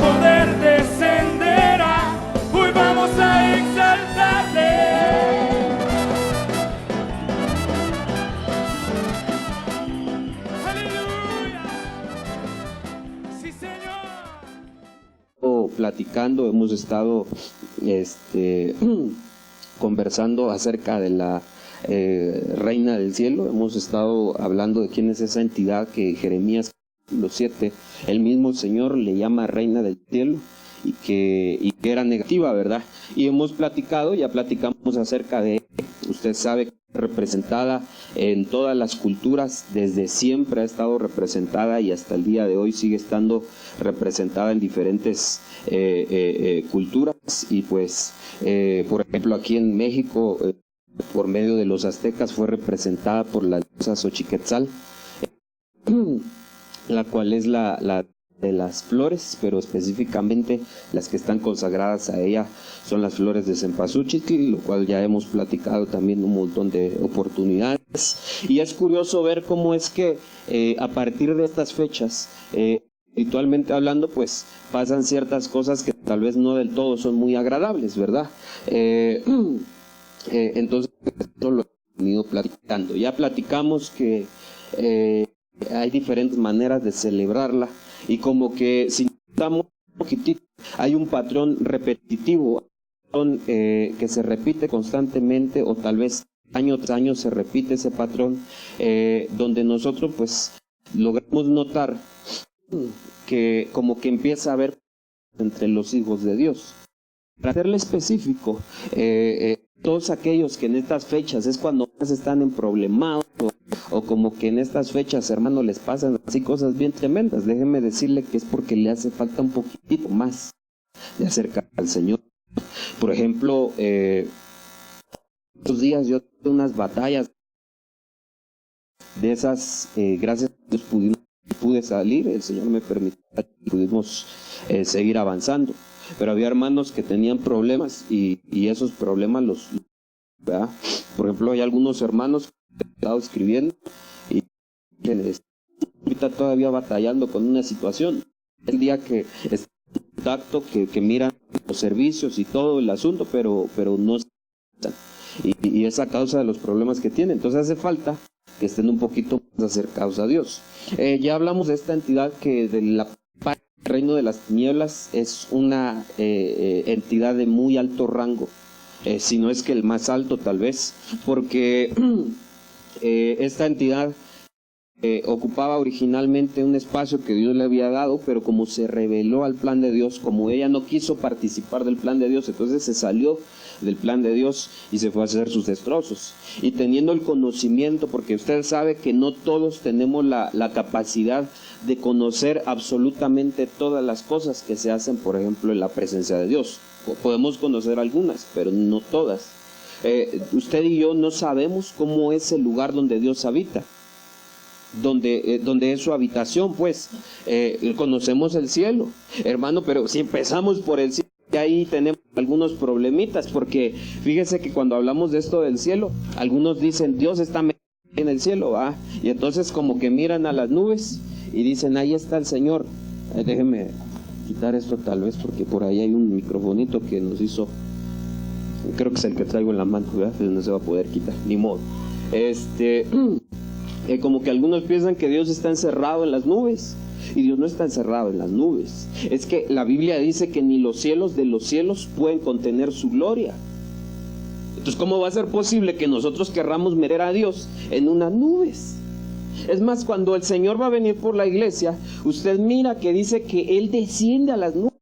poder descenderá. Hoy vamos a exaltarle. Aleluya. Sí, Señor. Platicando, hemos estado conversando acerca de la Reina del Cielo. Hemos estado hablando de quién es esa entidad que Jeremías capítulo 7, el mismo Señor le llama Reina del Cielo, y que era negativa, ¿verdad? Y hemos platicado, ya platicamos acerca de, usted sabe que es representada en todas las culturas, desde siempre ha estado representada y hasta el día de hoy sigue estando representada en diferentes culturas. Y pues, por ejemplo, aquí en México, por medio de los aztecas, fue representada por la diosa Xochiquetzal, la cual es la de las flores, pero específicamente las que están consagradas a ella son las flores de cempasúchil, lo cual ya hemos platicado también un montón de oportunidades. Y es curioso ver cómo es que a partir de estas fechas, espiritualmente hablando, pues pasan ciertas cosas que tal vez no del todo son muy agradables, ¿verdad? Entonces, esto lo hemos venido platicando. Ya platicamos que hay diferentes maneras de celebrarla, y como que si notamos un poquitito, hay un patrón repetitivo, que se repite constantemente, o tal vez año tras año se repite ese patrón, donde nosotros pues logramos notar que como que empieza a haber entre los hijos de Dios. Para serle específico, todos aquellos que en estas fechas es cuando más están en problemados, o como que en estas fechas, hermano, les pasan así cosas bien tremendas, déjeme decirle que es porque le hace falta un poquitito más de acercar al Señor. Por ejemplo, estos días yo tuve unas batallas de esas, gracias a Dios pude salir, el Señor me permitió que pudimos seguir avanzando. Pero había hermanos que tenían problemas, y esos problemas ¿verdad? Por ejemplo, hay algunos hermanos que han estado escribiendo y ahorita todavía batallando con una situación. El día que está en contacto, que miran los servicios y todo el asunto, pero no están. Y es a causa de los problemas que tienen. Entonces hace falta que estén un poquito más acercados a Dios. Ya hablamos de esta entidad que de la Reino de las Tinieblas es una entidad de muy alto rango, si no es que el más alto tal vez, porque esta entidad ocupaba originalmente un espacio que Dios le había dado, pero como se rebeló al plan de Dios, como ella no quiso participar del plan de Dios, entonces se salió del plan de Dios y se fue a hacer sus destrozos. Y teniendo el conocimiento, porque usted sabe que no todos tenemos la capacidad de conocer absolutamente todas las cosas que se hacen, por ejemplo, en la presencia de Dios. Podemos conocer algunas, pero no todas. Usted y yo no sabemos cómo es el lugar donde Dios habita, donde es su habitación, pues. Conocemos el cielo, hermano, pero si empezamos por el cielo, ahí tenemos algunos problemitas, porque fíjese que cuando hablamos de esto del cielo, algunos dicen Dios está en el cielo, ¿va? Y entonces como que miran a las nubes y dicen ahí está el Señor. Déjeme quitar esto tal vez, porque por ahí hay un microfonito que nos hizo, creo que es el que traigo en la mano, ¿verdad? No se va a poder quitar, ni modo. Como que algunos piensan que Dios está encerrado en las nubes, y Dios no está encerrado en las nubes. Es que la Biblia dice que ni los cielos de los cielos pueden contener su gloria. Entonces, ¿cómo va a ser posible que nosotros querramos meter a Dios en unas nubes? Es más, cuando el Señor va a venir por la iglesia, usted mira que dice que Él desciende a las nubes.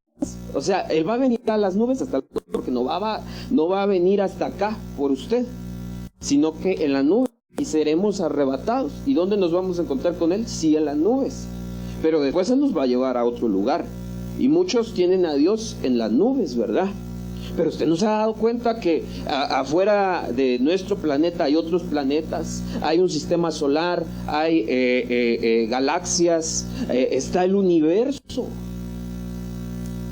O sea, Él va a venir a las nubes hasta porque no va a venir hasta acá por usted, sino que en las nubes, y seremos arrebatados. ¿Y dónde nos vamos a encontrar con Él? Sí, en las nubes. Pero después Él nos va a llevar a otro lugar. Y muchos tienen a Dios en las nubes, ¿verdad? Pero usted no se ha dado cuenta que afuera de nuestro planeta hay otros planetas, hay un sistema solar, hay galaxias, está el universo.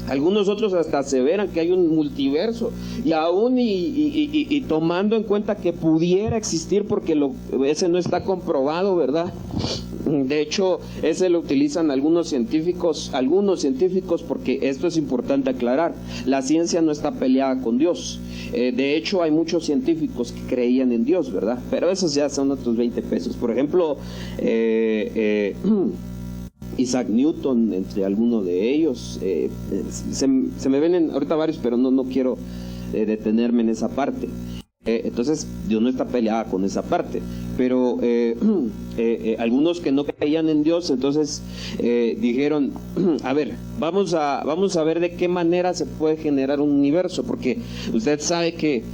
Algunos otros hasta aseveran que hay un multiverso, y aún y tomando en cuenta que pudiera existir, porque ese no está comprobado, ¿verdad? De hecho, ese lo utilizan algunos científicos, porque esto es importante aclarar: la ciencia no está peleada con Dios. De hecho, hay muchos científicos que creían en Dios, ¿verdad? Pero esos ya son otros 20 pesos. Por ejemplo, Isaac Newton, entre algunos de ellos. Se me ven ahorita varios, pero no quiero detenerme en esa parte. Entonces, Dios no está peleada con esa parte. Pero algunos que no creían en Dios, entonces dijeron: a ver, vamos a ver de qué manera se puede generar un universo, porque usted sabe que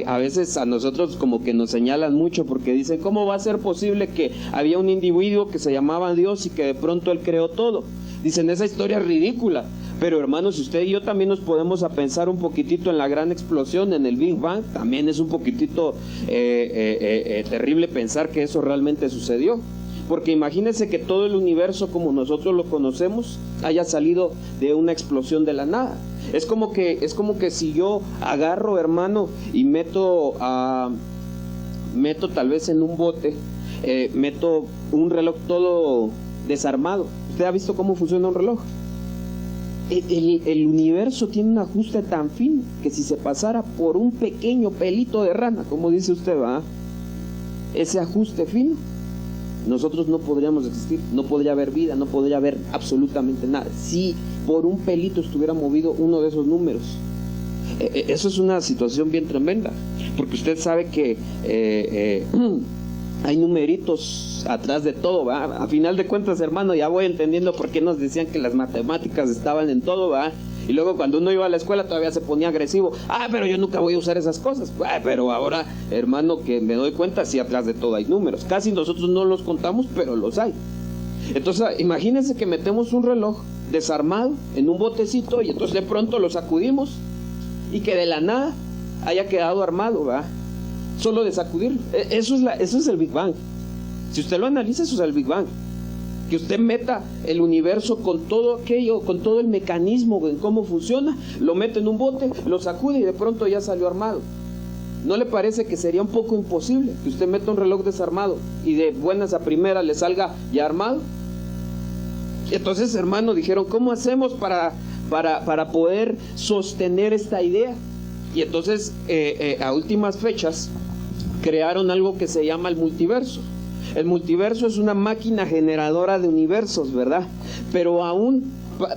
a veces a nosotros como que nos señalan mucho, porque dicen: ¿cómo va a ser posible que había un individuo que se llamaba Dios y que de pronto él creó todo? Dicen: esa historia es ridícula. Pero hermanos, si usted y yo también nos podemos a pensar un poquitito en la gran explosión, en el Big Bang, también es un poquitito terrible pensar que eso realmente sucedió. Porque imagínense que todo el universo como nosotros lo conocemos haya salido de una explosión de la nada. Es como que si yo agarro, hermano, y meto tal vez en un bote, meto un reloj todo desarmado. ¿Usted ha visto cómo funciona un reloj? El universo tiene un ajuste tan fino que si se pasara por un pequeño pelito de rana, como dice usted, ¿va? Ese ajuste fino, nosotros no podríamos existir, no podría haber vida, no podría haber absolutamente nada. Si por un pelito estuviera movido uno de esos números, eso es una situación bien tremenda, porque usted sabe que hay numeritos atrás de todo, ¿va? A final de cuentas, hermano, ya voy entendiendo por qué nos decían que las matemáticas estaban en todo, ¿va? Y luego cuando uno iba a la escuela todavía se ponía agresivo: pero yo nunca voy a usar esas cosas. Pero ahora, hermano, que me doy cuenta, sí, atrás de todo hay números. Casi nosotros no los contamos, pero los hay. Entonces, imagínense que metemos un reloj desarmado en un botecito y entonces de pronto lo sacudimos y que de la nada haya quedado armado, ¿va? Solo de sacudirlo. Eso es el Big Bang. Si usted lo analiza, eso es el Big Bang. Que usted meta el universo con todo aquello, con todo el mecanismo en cómo funciona, lo mete en un bote, lo sacude y de pronto ya salió armado. ¿No le parece que sería un poco imposible que usted meta un reloj desarmado y de buenas a primeras le salga ya armado? Y entonces, hermano, dijeron: ¿cómo hacemos para poder sostener esta idea? Y entonces, a últimas fechas, crearon algo que se llama el multiverso. El multiverso es una máquina generadora de universos, ¿verdad? Pero aún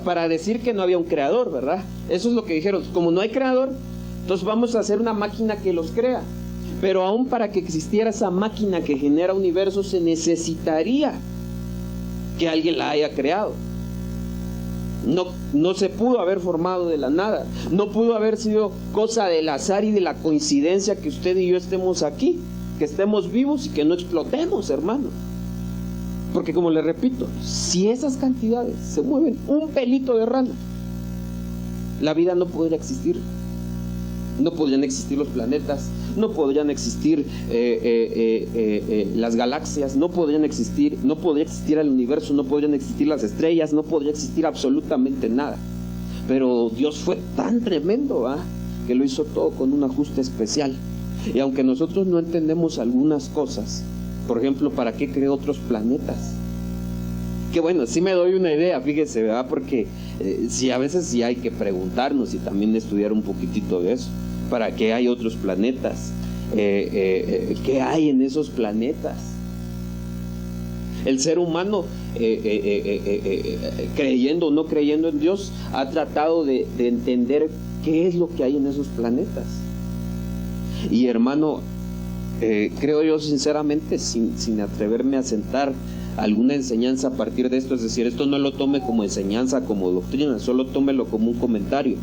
para decir que no había un creador, ¿verdad? Eso es lo que dijeron: como no hay creador, entonces vamos a hacer una máquina que los crea. Pero aún para que existiera esa máquina que genera universos, se necesitaría que alguien la haya creado. No se pudo haber formado de la nada. No pudo haber sido cosa del azar y de la coincidencia que usted y yo estemos aquí, que estemos vivos y que no explotemos, hermano. Porque, como le repito, si esas cantidades se mueven un pelito de rana, la vida no podría existir. No podrían existir los planetas, no podrían existir las galaxias, no podría existir el universo, no podrían existir las estrellas, no podría existir absolutamente nada. Pero Dios fue tan tremendo, ¿va?, que lo hizo todo con un ajuste especial. Y aunque nosotros no entendemos algunas cosas, por ejemplo, ¿para qué creó otros planetas? Que bueno, sí me doy una idea, fíjese, ¿verdad? Porque sí, a veces sí hay que preguntarnos y también estudiar un poquitito de eso. ¿Para qué hay otros planetas? ¿Qué hay en esos planetas? El ser humano, creyendo o no creyendo en Dios, ha tratado de entender qué es lo que hay en esos planetas. Y hermano, creo yo sinceramente, sin atreverme a sentar alguna enseñanza a partir de esto, es decir, esto no lo tome como enseñanza, como doctrina, solo tómelo como un comentario.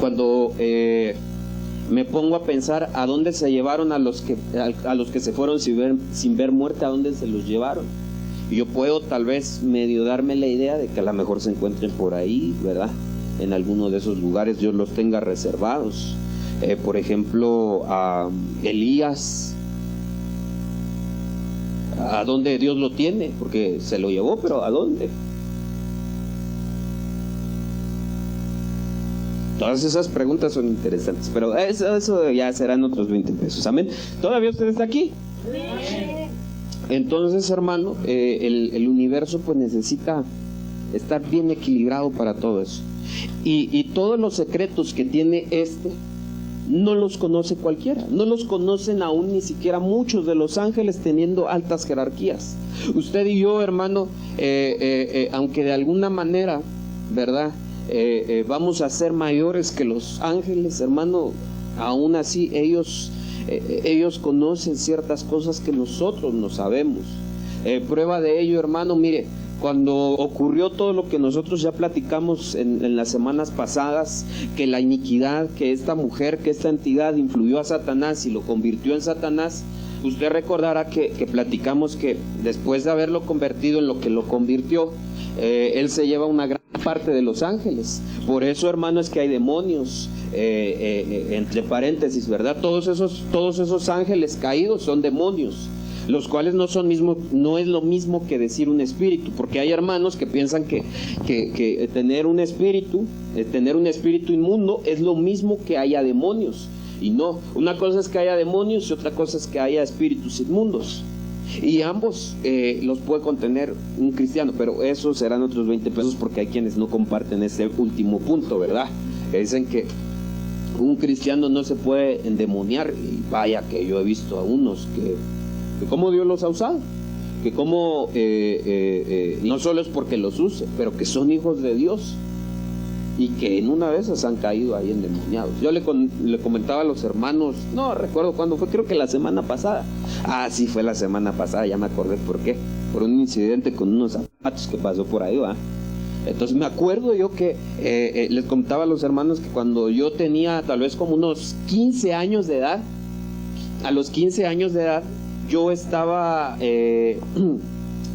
Cuando me pongo a pensar a dónde se llevaron a los que se fueron sin ver muerte, a dónde se los llevaron, y yo puedo tal vez medio darme la idea de que a lo mejor se encuentren por ahí, ¿verdad? En alguno de esos lugares Dios los tenga reservados. Por ejemplo, a Elías, ¿a dónde Dios lo tiene? Porque se lo llevó, pero ¿a dónde? Todas esas preguntas son interesantes, pero eso ya serán otros 20 pesos. Amén. ¿Todavía usted está aquí? Entonces, hermano, el universo pues necesita estar bien equilibrado para todo eso. Y todos los secretos que tiene no los conoce cualquiera, no los conocen aún ni siquiera muchos de los ángeles teniendo altas jerarquías. Usted y yo, hermano, aunque de alguna manera, ¿verdad? Vamos a ser mayores que los ángeles, hermano, aún así ellos conocen ciertas cosas que nosotros no sabemos. Prueba de ello, hermano, mire, cuando ocurrió todo lo que nosotros ya platicamos en las semanas pasadas, que la iniquidad, que esta mujer, que esta entidad influyó a Satanás y lo convirtió en Satanás, usted recordará que platicamos que después de haberlo convertido en lo que lo convirtió, él se lleva una gran parte de los ángeles. Por eso, hermano, es que hay demonios, entre paréntesis, ¿verdad? Todos esos ángeles caídos son demonios, los cuales no es lo mismo que decir un espíritu, porque hay hermanos que piensan que tener un espíritu inmundo es lo mismo que haya demonios, y no. Una cosa es que haya demonios y otra cosa es que haya espíritus inmundos, y ambos los puede contener un cristiano, pero esos serán otros 20 pesos, porque hay quienes no comparten ese último punto, ¿verdad? Que dicen que un cristiano no se puede endemoniar, y vaya que yo he visto a unos que cómo Dios los ha usado, que cómo no solo es porque los use, pero que son hijos de Dios y que en una vez se han caído ahí endemoniados. Yo le comentaba a los hermanos, no recuerdo cuándo fue, creo que la semana pasada. Sí, fue la semana pasada, ya me acordé por qué, por un incidente con unos zapatos que pasó por ahí, ¿va? Entonces me acuerdo yo que les comentaba a los hermanos que cuando yo tenía tal vez como unos 15 años de edad, a los 15 años de edad, yo estaba en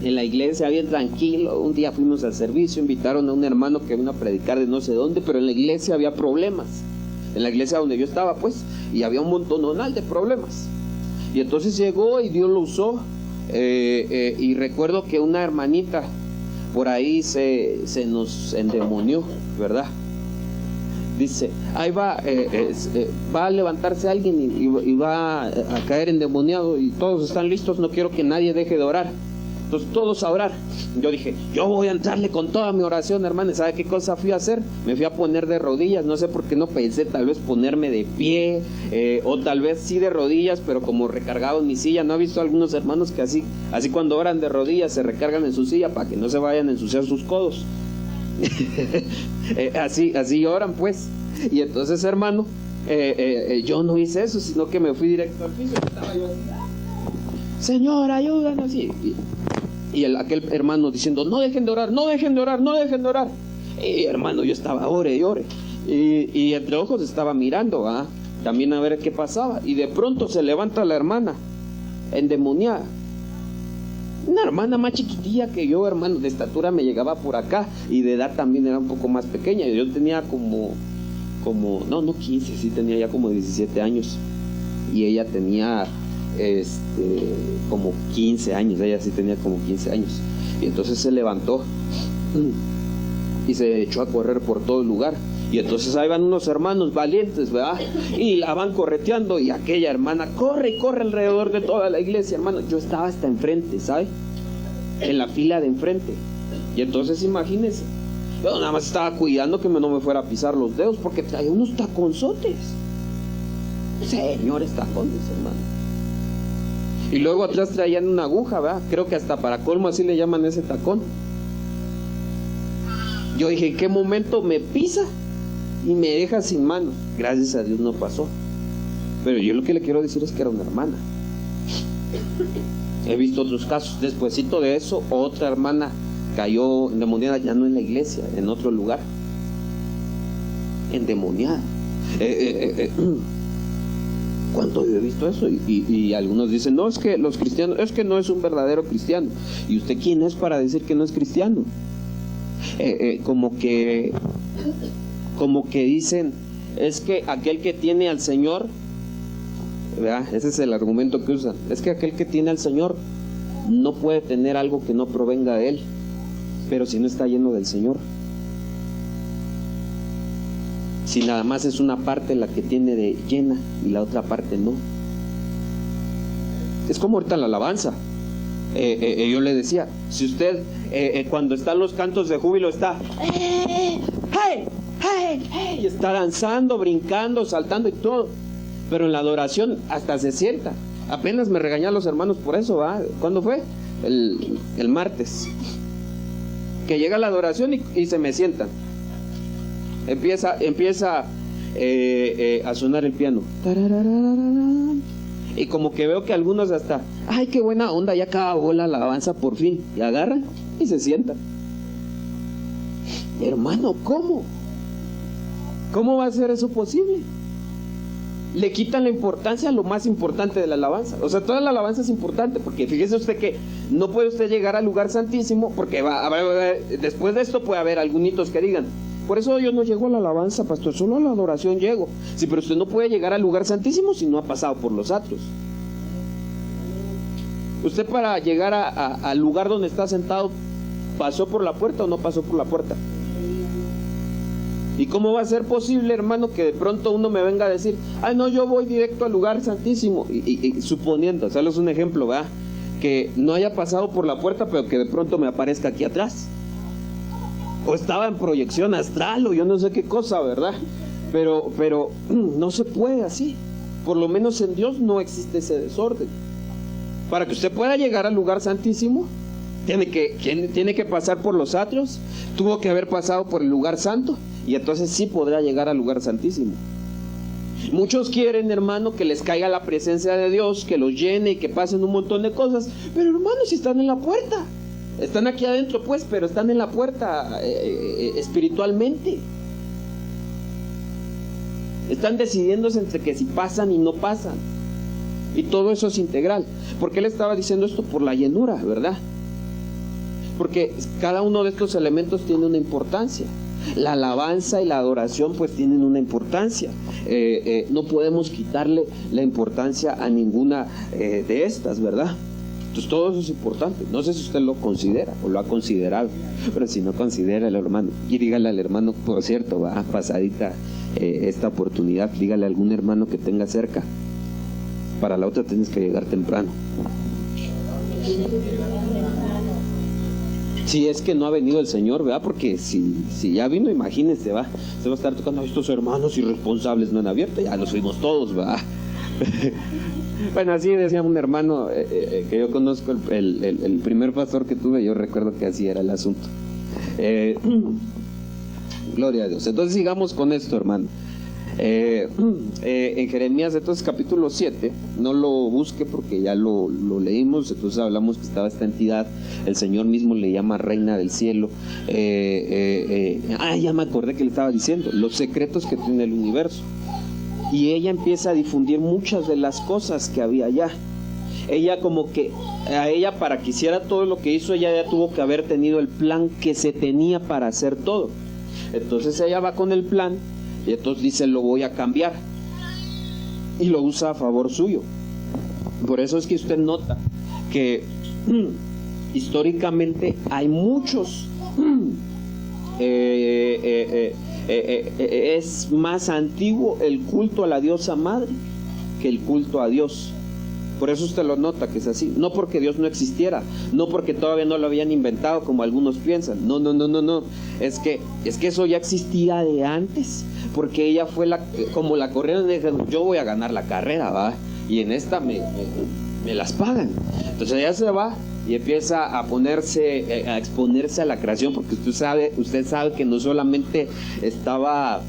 la iglesia bien tranquilo. Un día fuimos al servicio, invitaron a un hermano que vino a predicar de no sé dónde, pero en la iglesia había problemas, en la iglesia donde yo estaba pues, y había un montonal de problemas. Y entonces llegó y Dios lo usó, y recuerdo que una hermanita por ahí se nos endemonió, ¿verdad? Dice, ahí va a levantarse alguien y va a caer endemoniado, y todos están listos, no quiero que nadie deje de orar. Entonces todos a orar. Yo dije, yo voy a entrarle con toda mi oración, hermano. ¿Sabe qué cosa fui a hacer? Me fui a poner de rodillas. No sé por qué no pensé tal vez ponerme de pie, o tal vez sí de rodillas, pero como recargado en mi silla. ¿No ha visto algunos hermanos que así cuando oran de rodillas se recargan en su silla para que no se vayan a ensuciar sus codos? así oran pues. Y entonces, hermano, yo no hice eso, sino que me fui directo al piso. Estaba yo así, Señor, ayúdanos. Y aquel hermano diciendo, no dejen de orar, no dejen de orar, no dejen de orar. Y hermano, yo estaba ore y ore, y entre ojos estaba mirando también a ver qué pasaba. Y de pronto se levanta la hermana endemoniada, una hermana más chiquitilla que yo, hermano, de estatura me llegaba por acá, y de edad también era un poco más pequeña. Yo tenía como no 15, sí tenía ya como 17 años, y ella tenía como 15 años, ella sí tenía como 15 años. Y entonces se levantó y se echó a correr por todo el lugar. Y entonces ahí van unos hermanos valientes, ¿verdad? Y la van correteando, y aquella hermana corre y corre alrededor de toda la iglesia, hermano. Yo estaba hasta enfrente, ¿sabe? En la fila de enfrente. Y entonces imagínense, yo nada más estaba cuidando que no me fuera a pisar los dedos, porque traía unos taconzotes. Señores tacones, hermano. Y luego atrás traían una aguja, ¿verdad? Creo que hasta para colmo así le llaman ese tacón. Yo dije, ¿en qué momento me pisa y me deja sin manos? Gracias a Dios no pasó. Pero yo lo que le quiero decir es que era una hermana. He visto otros casos. Despuesito de eso, otra hermana cayó endemoniada, ya no en la iglesia, en otro lugar. Endemoniada. ¿Cuánto yo he visto eso? Y algunos dicen, no, es que los cristianos, es que no es un verdadero cristiano. ¿Y usted quién es para decir que no es cristiano? Como que dicen, es que aquel que tiene al Señor, ¿verdad? Ese es el argumento que usan. Es que aquel que tiene al Señor no puede tener algo que no provenga de Él, pero si no está lleno del Señor. si nada más es una parte la que tiene de llena y la otra parte no? Es como ahorita la alabanza. Yo le decía, si usted cuando están los cantos de júbilo está ¡hey! ¡hey! ¡hey! Y está danzando, brincando, saltando y todo, pero en la adoración hasta se sienta. Apenas me regañaron los hermanos por eso, ¿va? ¿Cuándo fue? El martes. Que llega la adoración y se me sientan. Empieza a sonar el piano. Y como que veo que algunos hasta, ay, qué buena onda, ya acabó la alabanza por fin. Y agarran y se sientan. Hermano, ¿cómo? ¿Cómo va a ser eso posible? Le quitan la importancia a lo más importante de la alabanza. O sea, toda la alabanza es importante, porque fíjese usted que no puede usted llegar al lugar santísimo, porque después de esto puede haber algunos que digan, por eso yo no llego a la alabanza, pastor, solo a la adoración llego. Sí, pero usted no puede llegar al lugar santísimo si no ha pasado por los atrios. Usted para llegar al lugar donde está sentado, ¿pasó por la puerta o no pasó por la puerta? ¿Y cómo va a ser posible, hermano, que de pronto uno me venga a decir, ay, no, yo voy directo al lugar santísimo? Y suponiendo, solo es un ejemplo, ¿verdad? Que no haya pasado por la puerta, pero que de pronto me aparezca aquí atrás. O estaba en proyección astral, o yo no sé qué cosa, ¿verdad? Pero no se puede así. Por lo menos en Dios no existe ese desorden. Para que usted pueda llegar al lugar santísimo, tiene que pasar por los atrios, tuvo que haber pasado por el lugar santo, y entonces sí podrá llegar al lugar santísimo. Muchos quieren, hermano, que les caiga la presencia de Dios, que los llene y que pasen un montón de cosas, pero hermano, si están en la puerta, están aquí adentro pues, pero están en la puerta espiritualmente. Están decidiéndose entre que si pasan y no pasan, y todo eso es integral. ¿Por qué le estaba diciendo esto? Por la llenura, ¿verdad? Porque cada uno de estos elementos tiene una importancia. La alabanza y la adoración pues tienen una importancia. No podemos quitarle la importancia a ninguna de estas, ¿verdad? Entonces todo eso es importante. No sé si usted lo considera o lo ha considerado, pero si no, considera al hermano. Y dígale al hermano, por cierto, va pasadita esta oportunidad, dígale a algún hermano que tenga cerca. Para la otra tienes que llegar temprano. Si es que no ha venido el Señor, ¿verdad? Porque si ya vino, imagínense, ¿va? Se va a estar tocando a estos hermanos irresponsables, no han abierto, ya los fuimos todos, ¿va? Bueno, así decía un hermano que yo conozco, el primer pastor que tuve, yo recuerdo que así era el asunto. Gloria a Dios. Entonces sigamos con esto, hermano. En Jeremías, entonces capítulo 7, no lo busque porque ya lo leímos. Entonces hablamos que estaba esta entidad, el Señor mismo le llama Reina del Cielo. Ya me acordé que le estaba diciendo los secretos que tiene el universo, y ella empieza a difundir muchas de las cosas que había allá. Ella como que a ella, para que hiciera todo lo que hizo, ella ya tuvo que haber tenido el plan que se tenía para hacer todo. Entonces ella va con el plan y entonces dice, lo voy a cambiar, y lo usa a favor suyo. Por eso es que usted nota que históricamente hay muchos es más antiguo el culto a la diosa madre que el culto a Dios. Por eso usted lo nota que es así. No porque Dios no existiera, no porque todavía no lo habían inventado como algunos piensan. No. Es que eso ya existía de antes, porque ella fue como la corrieron y dijeron, yo voy a ganar la carrera, ¿va? Y en esta me las pagan. Entonces ella se va y empieza a exponerse a la creación, porque usted sabe que no solamente estaba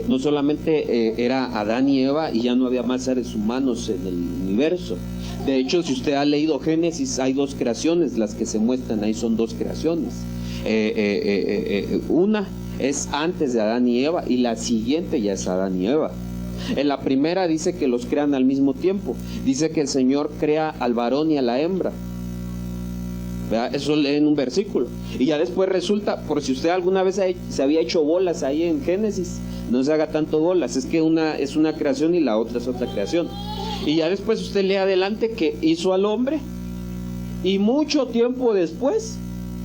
no solamente era Adán y Eva y ya no había más seres humanos en el universo. De hecho, si usted ha leído Génesis, hay dos creaciones, las que se muestran ahí son dos creaciones. Una es antes de Adán y Eva, y la siguiente ya es Adán y Eva. En la primera dice que los crean al mismo tiempo. Dice que el Señor crea al varón y a la hembra, ¿verdad? Eso lee en un versículo. Y ya después resulta, por si usted alguna vez se había hecho bolas ahí en Génesis, no se haga tanto bolas, es que una es una creación y la otra es otra creación. Y ya después usted lee adelante que hizo al hombre, y mucho tiempo después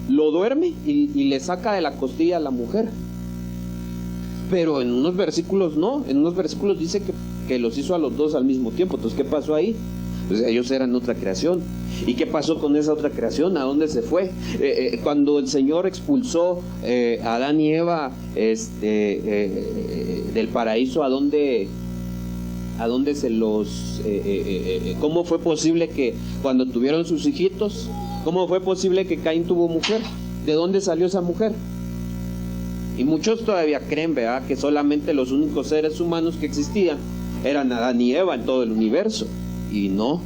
lo duerme y le saca de la costilla a la mujer. Pero en unos versículos no, en unos versículos dice que los hizo a los dos al mismo tiempo. Entonces, ¿qué pasó ahí? Pues ellos eran otra creación. ¿Y qué pasó con esa otra creación? ¿A dónde se fue? Cuando el Señor expulsó a Adán y Eva del paraíso, ¿a dónde se los... ¿cómo fue posible que cuando tuvieron sus hijitos, cómo fue posible que Caín tuvo mujer? ¿De dónde salió esa mujer? Y muchos todavía creen, ¿verdad?, que solamente los únicos seres humanos que existían eran Adán y Eva en todo el universo. Y no.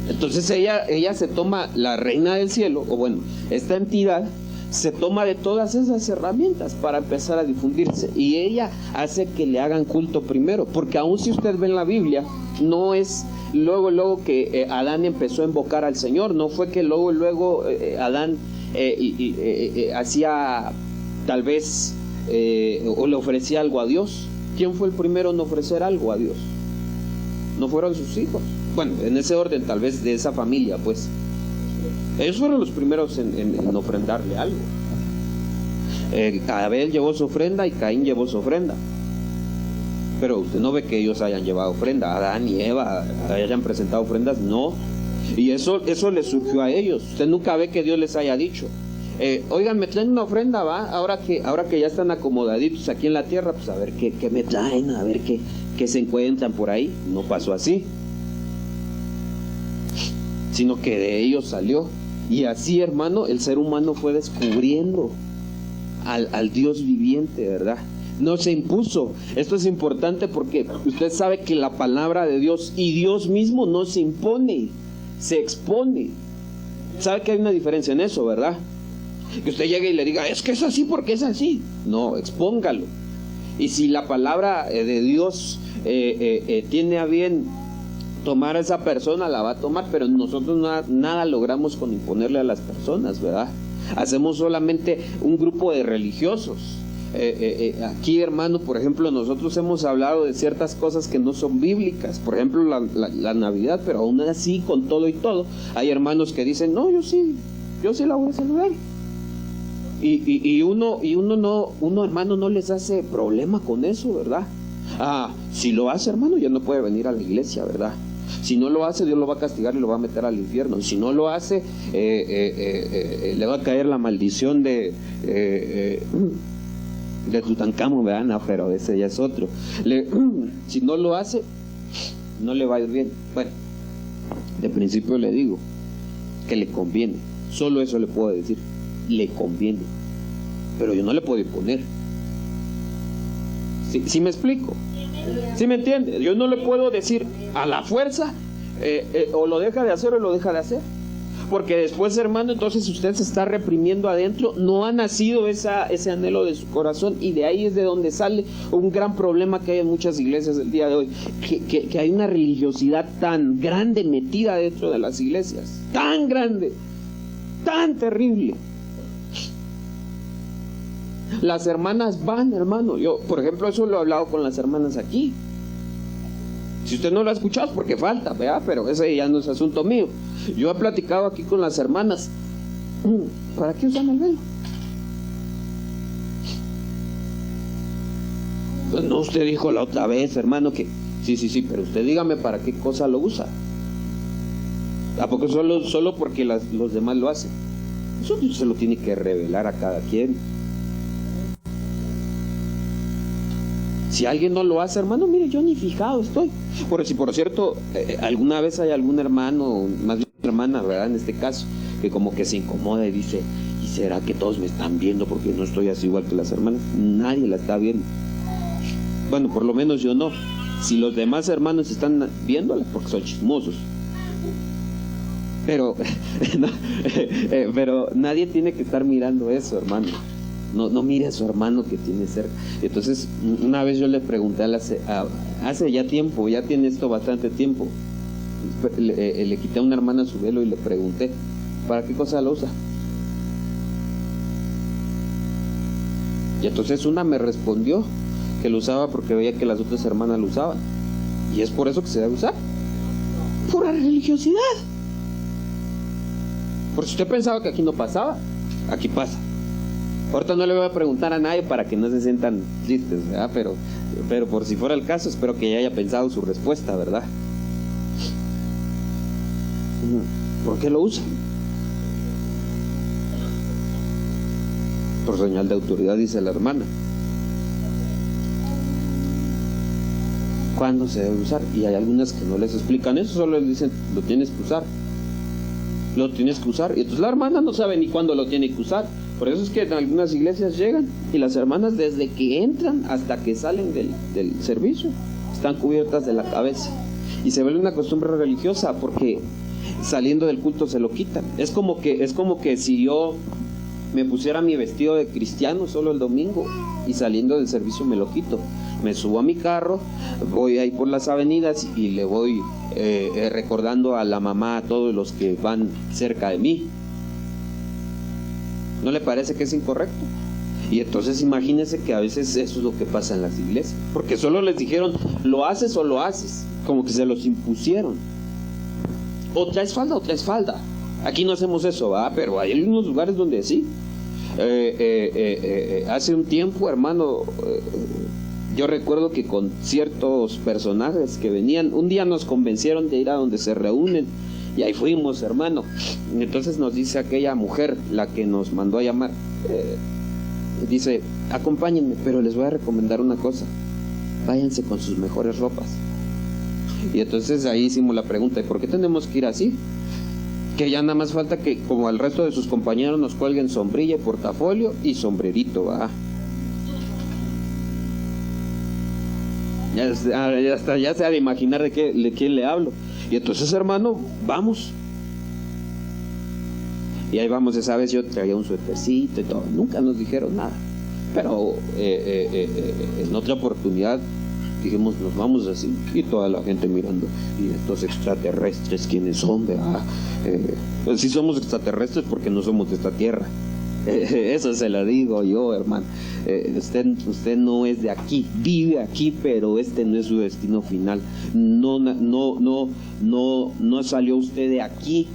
Entonces ella se toma, la reina del cielo, o bueno, esta entidad se toma de todas esas herramientas para empezar a difundirse. Y ella hace que le hagan culto primero. Porque aun si usted ve en la Biblia, no es luego que Adán empezó a invocar al Señor. No fue que luego Adán hacía tal vez o le ofrecía algo a Dios. ¿Quién fue el primero en ofrecer algo a Dios? No fueron sus hijos. Bueno, en ese orden tal vez de esa familia, pues ellos fueron los primeros en ofrendarle algo. Abel llevó su ofrenda y Caín llevó su ofrenda. Pero usted no ve que ellos hayan llevado ofrenda. Adán y Eva hayan presentado ofrendas, no. Y eso les surgió a ellos. Usted nunca ve que Dios les haya dicho: oigan, me traen una ofrenda, ¿va? Ahora que ya están acomodaditos aquí en la tierra, pues a ver qué me traen, a ver qué se encuentran por ahí. No pasó así, sino que de ellos salió. Y así, hermano, el ser humano fue descubriendo al Dios viviente, ¿verdad? No se impuso. Esto es importante porque usted sabe que la palabra de Dios y Dios mismo no se impone, se expone. ¿Sabe que hay una diferencia en eso, verdad? Que usted llegue y le diga: es que es así porque es así. No, expóngalo. Y si la palabra de Dios tiene a bien tomar a esa persona, la va a tomar. Pero nosotros nada logramos con imponerle a las personas, ¿verdad? Hacemos solamente un grupo de religiosos. Aquí, hermano, por ejemplo, nosotros hemos hablado de ciertas cosas que no son bíblicas. Por ejemplo, la Navidad. Pero aún así, con todo y todo, hay hermanos que dicen: no, yo sí la voy a celebrar. Y uno, hermano, no les hace problema con eso, ¿verdad? Si lo hace, hermano, ya no puede venir a la iglesia, ¿verdad? Si no lo hace, Dios lo va a castigar y lo va a meter al infierno. Si no lo hace, le va a caer la maldición de Tutankamón, ¿verdad? No, pero ese ya es otro. Si no lo hace, no le va a ir bien. Bueno, de principio le digo que le conviene. Solo eso le puedo decir. Le conviene. Pero yo no le puedo imponer. ¿Sí me explico? ¿Sí me entiende? Yo no le puedo decir a la fuerza o lo deja de hacer o lo deja de hacer. Porque después, hermano, entonces usted se está reprimiendo adentro. No ha nacido ese anhelo de su corazón. Y de ahí es de donde sale un gran problema que hay en muchas iglesias el día de hoy. Que hay una religiosidad tan grande metida dentro de las iglesias. Tan grande, tan terrible. Las hermanas van, hermano. Yo, por ejemplo, eso lo he hablado con las hermanas aquí. Si usted no lo ha escuchado es porque falta, ¿verdad? Pero ese ya no es asunto mío. Yo he platicado aquí con las hermanas. ¿Para qué usan el velo? Pues no, usted dijo la otra vez, hermano, que sí, pero usted dígame para qué cosa lo usa. ¿A poco solo porque los demás lo hacen? Eso se lo tiene que revelar a cada quien. Si alguien no lo hace, hermano, mire, yo ni fijado estoy. Por cierto, alguna vez hay algún hermano, más bien hermana, ¿verdad? En este caso, que como que se incomoda y dice: ¿y será que todos me están viendo porque no estoy así igual que las hermanas? Nadie la está viendo. Bueno, por lo menos yo no. Si los demás hermanos están viéndola, porque son chismosos. Pero nadie tiene que estar mirando eso, hermano. No mire a su hermano que tiene cerca. Entonces, una vez yo le pregunté hace ya tiempo, ya tiene esto bastante tiempo, le quité a una hermana su velo y le pregunté: ¿para qué cosa lo usa? Y entonces una me respondió que lo usaba porque veía que las otras hermanas lo usaban. Y es por eso que se debe usar. Por la religiosidad. Por si usted pensaba que aquí no pasaba, aquí pasa. Ahorita no le voy a preguntar a nadie para que no se sientan tristes, ¿verdad? Pero por si fuera el caso, espero que ya haya pensado su respuesta, ¿verdad? ¿Por qué lo usa? Por señal de autoridad, dice la hermana. ¿Cuándo se debe usar? Y hay algunas que no les explican eso, solo les dicen, lo tienes que usar. Lo tienes que usar. Y entonces la hermana no sabe ni cuándo lo tiene que usar. Por eso es que en algunas iglesias llegan y las hermanas desde que entran hasta que salen del servicio están cubiertas de la cabeza. Y se vuelve una costumbre religiosa porque saliendo del culto se lo quitan. Es como que si yo me pusiera mi vestido de cristiano solo el domingo y saliendo del servicio me lo quito. Me subo a mi carro, voy ahí por las avenidas y le voy recordando a la mamá, a todos los que van cerca de mí. ¿No le parece que es incorrecto? Y entonces imagínense que a veces eso es lo que pasa en las iglesias, porque solo les dijeron, lo haces o lo haces, como que se los impusieron. O traes falda o traes falda. Aquí no hacemos eso, ¿verdad? Pero hay algunos lugares donde sí. Hace un tiempo, hermano, yo recuerdo que con ciertos personajes que venían, un día nos convencieron de ir a donde se reúnen y ahí fuimos, hermano. Y entonces nos dice aquella mujer, la que nos mandó a llamar, dice, acompáñenme, pero les voy a recomendar una cosa, váyanse con sus mejores ropas. Y entonces ahí hicimos la pregunta, ¿y por qué tenemos que ir así? Que ya nada más falta que, como al resto de sus compañeros, nos cuelguen sombrilla, portafolio y sombrerito, ¿va? Ya se ha de imaginar de quién le hablo. Y entonces, hermano, vamos. Y ahí vamos, esa vez yo traía un suétercito y todo. Nunca nos dijeron nada. Pero en otra oportunidad dijimos, nos vamos así. Y toda la gente mirando. Y estos extraterrestres, ¿quiénes son? Pues sí somos extraterrestres porque no somos de esta tierra. Eso se lo digo yo, hermano. Usted no es de aquí, vive aquí, pero este no es su destino final. No salió usted de aquí,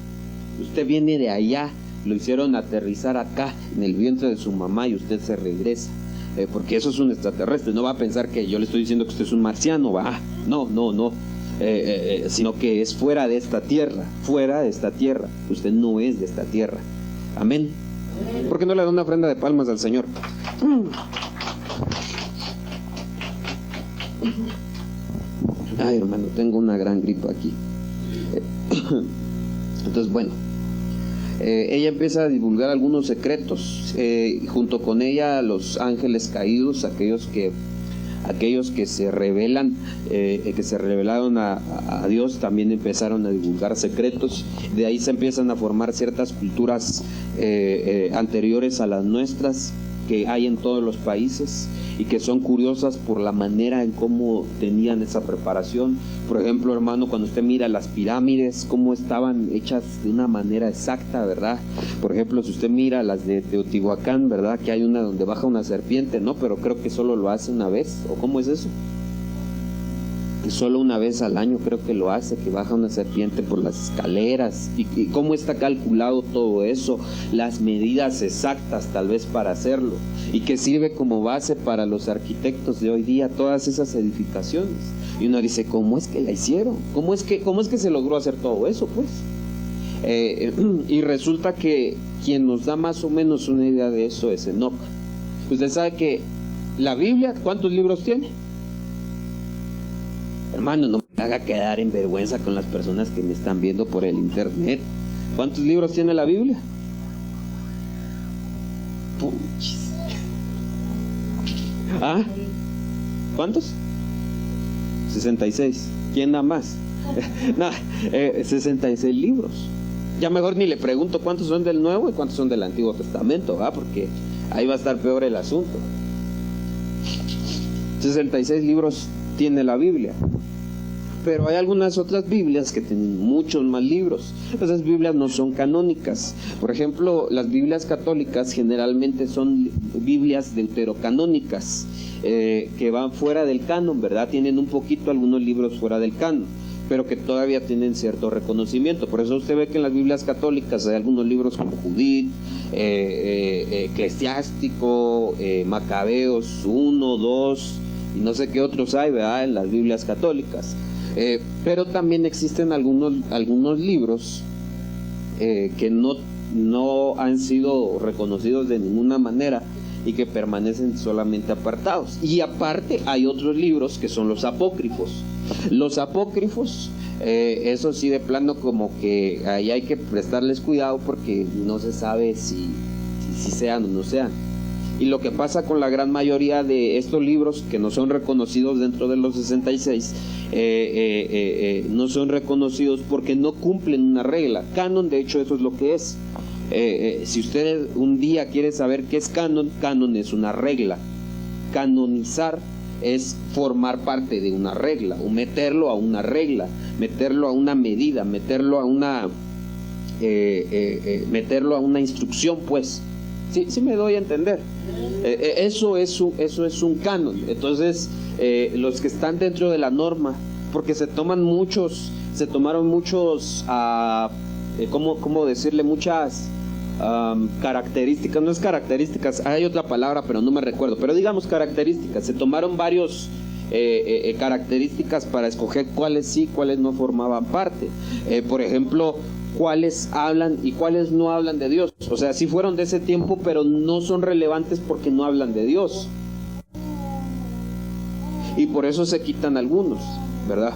usted viene de allá. Lo hicieron aterrizar acá en el vientre de su mamá y usted se regresa, porque eso es un extraterrestre. No va a pensar que yo le estoy diciendo que usted es un marciano, va. No, sino que es fuera de esta tierra, usted no es de esta tierra. Amén. ¿Por qué no le da una ofrenda de palmas al Señor? Ay, hermano, tengo una gran gripa aquí. Entonces, bueno, ella empieza a divulgar algunos secretos, junto con ella los ángeles caídos, aquellos que se revelan, que se revelaron a Dios, también empezaron a divulgar secretos. De ahí se empiezan a formar ciertas culturas anteriores a las nuestras que hay en todos los países y que son curiosas por la manera en cómo tenían esa preparación. Por ejemplo, hermano, cuando usted mira las pirámides, cómo estaban hechas de una manera exacta, ¿verdad? Por ejemplo, si usted mira las de Teotihuacán, ¿verdad? Que hay una donde baja una serpiente, ¿no? Pero creo que solo lo hace una vez, ¿o cómo es eso? Que solo una vez al año creo que lo hace, que baja una serpiente por las escaleras. Y cómo está calculado todo eso, las medidas exactas tal vez para hacerlo, y que sirve como base para los arquitectos de hoy día, todas esas edificaciones. Y uno dice, ¿cómo es que la hicieron? ¿Cómo es que se logró hacer todo eso, pues? Y resulta que quien nos da más o menos una idea de eso es Enoc. Usted sabe que la Biblia, ¿cuántos libros tiene? Hermano, no me haga quedar en vergüenza con las personas que me están viendo por el internet. ¿Cuántos libros tiene la Biblia? Puchis. ¿Ah? ¿Cuántos? 66. ¿Quién da más? 66 libros. Ya mejor ni le pregunto cuántos son del Nuevo y cuántos son del Antiguo Testamento, ¿va? Porque ahí va a estar peor el asunto. 66 libros tiene la Biblia. Pero hay algunas otras Biblias que tienen muchos más libros. Esas Biblias no son canónicas. Por ejemplo, las Biblias católicas generalmente son Biblias deuterocanónicas, que van fuera del canon, ¿verdad? Tienen un poquito algunos libros fuera del canon, pero que todavía tienen cierto reconocimiento. Por eso usted ve que en las Biblias católicas hay algunos libros como Judith, Eclesiástico, Macabeos 1, 2 y no sé qué otros hay, ¿verdad?, en las Biblias católicas. Pero también existen algunos libros que no han sido reconocidos de ninguna manera y que permanecen solamente apartados. Y aparte hay otros libros que son los apócrifos. Los apócrifos, eso sí, de plano, como que ahí hay que prestarles cuidado porque no se sabe si sean o no sean. Y lo que pasa con la gran mayoría de estos libros que no son reconocidos dentro de los 66, no son reconocidos porque no cumplen una regla. Canon, de hecho, eso es lo que es. Si usted un día quiere saber qué es canon, canon es una regla. Canonizar es formar parte de una regla, o meterlo a una regla, meterlo a una medida, meterlo a una instrucción, pues. Sí me doy a entender. Eso es un canon. Entonces, los que están dentro de la norma, porque se tomaron muchos, ¿cómo decirle? Muchas características, no es características, hay otra palabra pero no me recuerdo, pero digamos características, se tomaron varios características para escoger cuáles sí, cuáles no formaban parte. Por ejemplo, cuáles hablan y cuáles no hablan de Dios. O sea, sí fueron de ese tiempo, pero no son relevantes porque no hablan de Dios. Y por eso se quitan algunos, ¿verdad?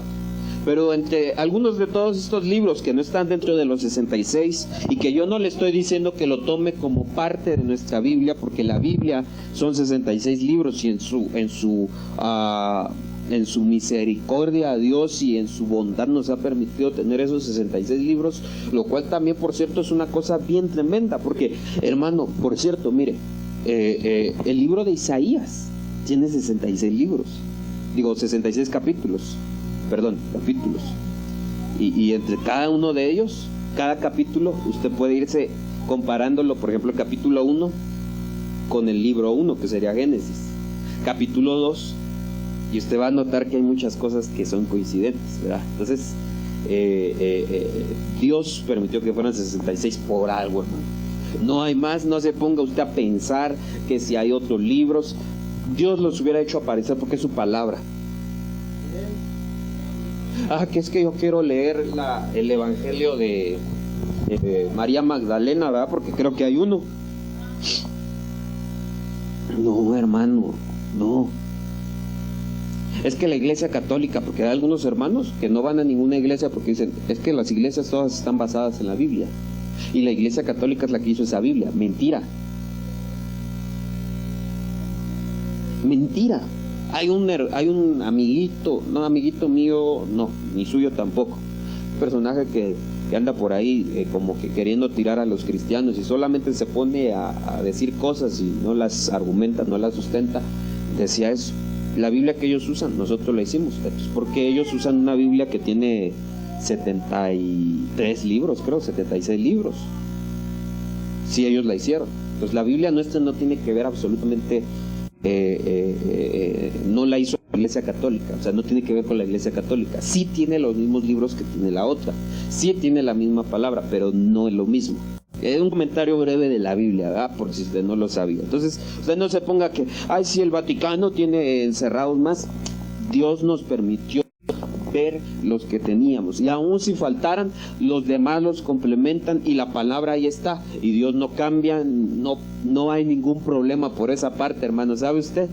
Pero entre algunos de todos estos libros que no están dentro de los 66, y que yo no le estoy diciendo que lo tome como parte de nuestra Biblia, porque la Biblia son 66 libros y en su misericordia a Dios y en su bondad nos ha permitido tener esos 66 libros, lo cual también, por cierto, es una cosa bien tremenda, porque, hermano, por cierto, mire, el libro de Isaías tiene 66 libros, 66 capítulos, y entre cada uno de ellos, cada capítulo, usted puede irse comparándolo, por ejemplo, el capítulo 1 con el libro 1, que sería Génesis, capítulo 2, y usted va a notar que hay muchas cosas que son coincidentes, ¿verdad? Entonces, Dios permitió que fueran 66 por algo, hermano. No hay más, no se ponga usted a pensar que si hay otros libros, Dios los hubiera hecho aparecer porque es su palabra. Que es que yo quiero leer el Evangelio de María Magdalena, ¿verdad? Porque creo que hay uno. No, hermano, no. Es que la iglesia católica, porque hay algunos hermanos que no van a ninguna iglesia porque dicen, es que las iglesias todas están basadas en la Biblia y la iglesia católica es la que hizo esa Biblia. Mentira. Hay un amiguito mío, no, ni suyo tampoco, un personaje que anda por ahí como que queriendo tirar a los cristianos y solamente se pone a decir cosas y no las argumenta, no las sustenta. Decía eso. La Biblia que ellos usan, nosotros la hicimos. Porque ellos usan una Biblia que tiene 73 libros, creo, 76 libros. Sí, ellos la hicieron. Entonces la Biblia nuestra no tiene que ver absolutamente, no la hizo la Iglesia Católica, o sea, no tiene que ver con la Iglesia Católica. Sí tiene los mismos libros que tiene la otra, sí tiene la misma palabra, pero no es lo mismo. Es un comentario breve de la Biblia, ¿verdad? Por si usted no lo sabía. Entonces, usted no se ponga que, si el Vaticano tiene encerrados más. Dios nos permitió ver los que teníamos, y aún si faltaran, los demás los complementan y la palabra ahí está, y Dios no cambia, no hay ningún problema por esa parte, hermano. ¿Sabe usted?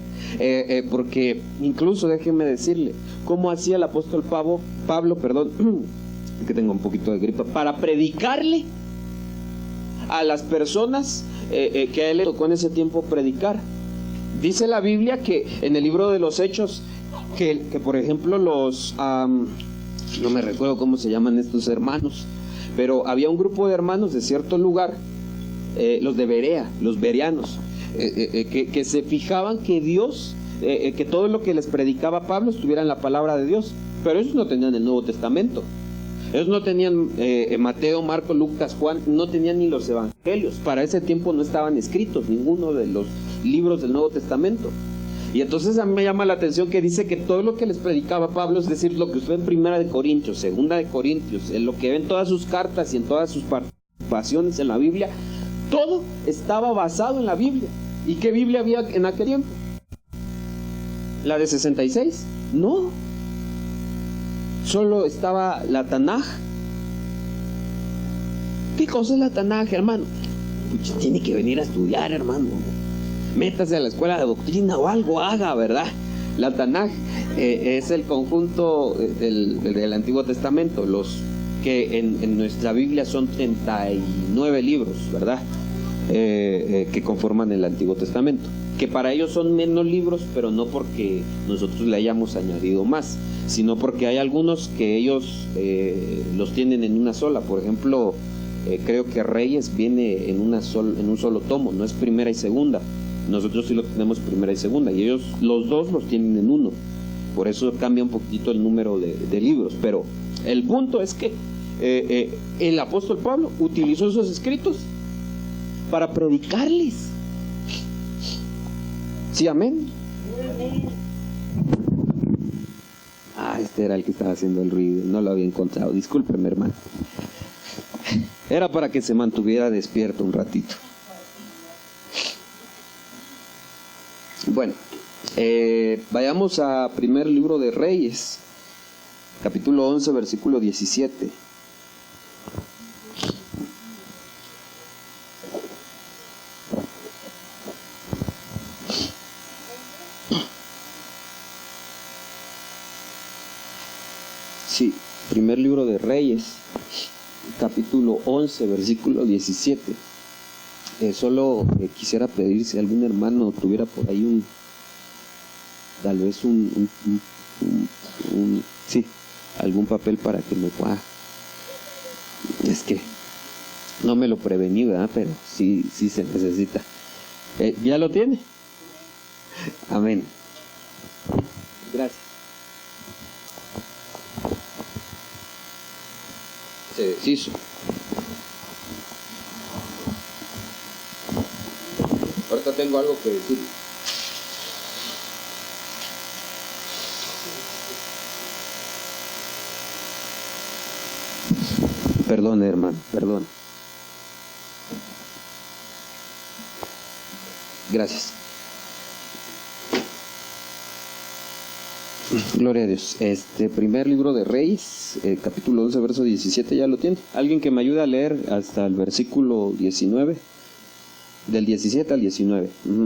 Porque incluso, déjeme decirle, ¿cómo hacía el apóstol Pablo, que tengo un poquito de gripa, para predicarle a las personas que a él le tocó en ese tiempo predicar? Dice la Biblia que en el libro de los Hechos, que por ejemplo no me recuerdo cómo se llaman estos hermanos, pero había un grupo de hermanos de cierto lugar, los de Berea, los bereanos, que se fijaban que Dios, que todo lo que les predicaba Pablo estuviera en la palabra de Dios, pero ellos no tenían el Nuevo Testamento. Ellos no tenían Mateo, Marco, Lucas, Juan, no tenían ni los evangelios. Para ese tiempo no estaban escritos ninguno de los libros del Nuevo Testamento. Y entonces a mí me llama la atención que dice que todo lo que les predicaba Pablo, es decir, lo que usted ve en 1 de Corintios, 2 de Corintios, en lo que ven todas sus cartas y en todas sus participaciones en la Biblia, todo estaba basado en la Biblia. ¿Y qué Biblia había en aquel tiempo? ¿La de 66? No. Solo estaba la Tanaj. ¿Qué cosa es la Tanaj, hermano? Pues tiene que venir a estudiar, hermano. Métase a la escuela de doctrina o algo, haga, ¿verdad? La Tanaj es el conjunto del Antiguo Testamento, los que en nuestra Biblia son 39 libros, ¿verdad? Que conforman el Antiguo Testamento, que para ellos son menos libros, pero no porque nosotros le hayamos añadido más, sino porque hay algunos que ellos los tienen en una sola. Por ejemplo, creo que Reyes viene en un solo tomo, no es primera y segunda. Nosotros sí lo tenemos primera y segunda, y ellos los dos los tienen en uno. Por eso cambia un poquito el número de libros. Pero el punto es que el apóstol Pablo utilizó esos escritos para predicarles. ¿Sí, amén? Este era el que estaba haciendo el ruido, no lo había encontrado. Discúlpeme, hermano. Era para que se mantuviera despierto un ratito. Bueno, vayamos a primer libro de Reyes, capítulo 11, versículo 17. Sí, primer libro de Reyes, capítulo 11, versículo 17. Solo quisiera pedir si algún hermano tuviera por ahí tal vez sí, algún papel para que me pueda. Es que no me lo prevení, ¿verdad? Pero sí se necesita. ¿Ya lo tiene? Amén. Gracias. Se deshizo. Ahorita tengo algo que decir. Perdón, hermano, perdón. Gracias. Gloria a Dios. Primer libro de Reyes, capítulo 11, verso 17, ¿ya lo tiene? ¿Alguien que me ayude a leer hasta el versículo 19? Del 17 al 19. Hadad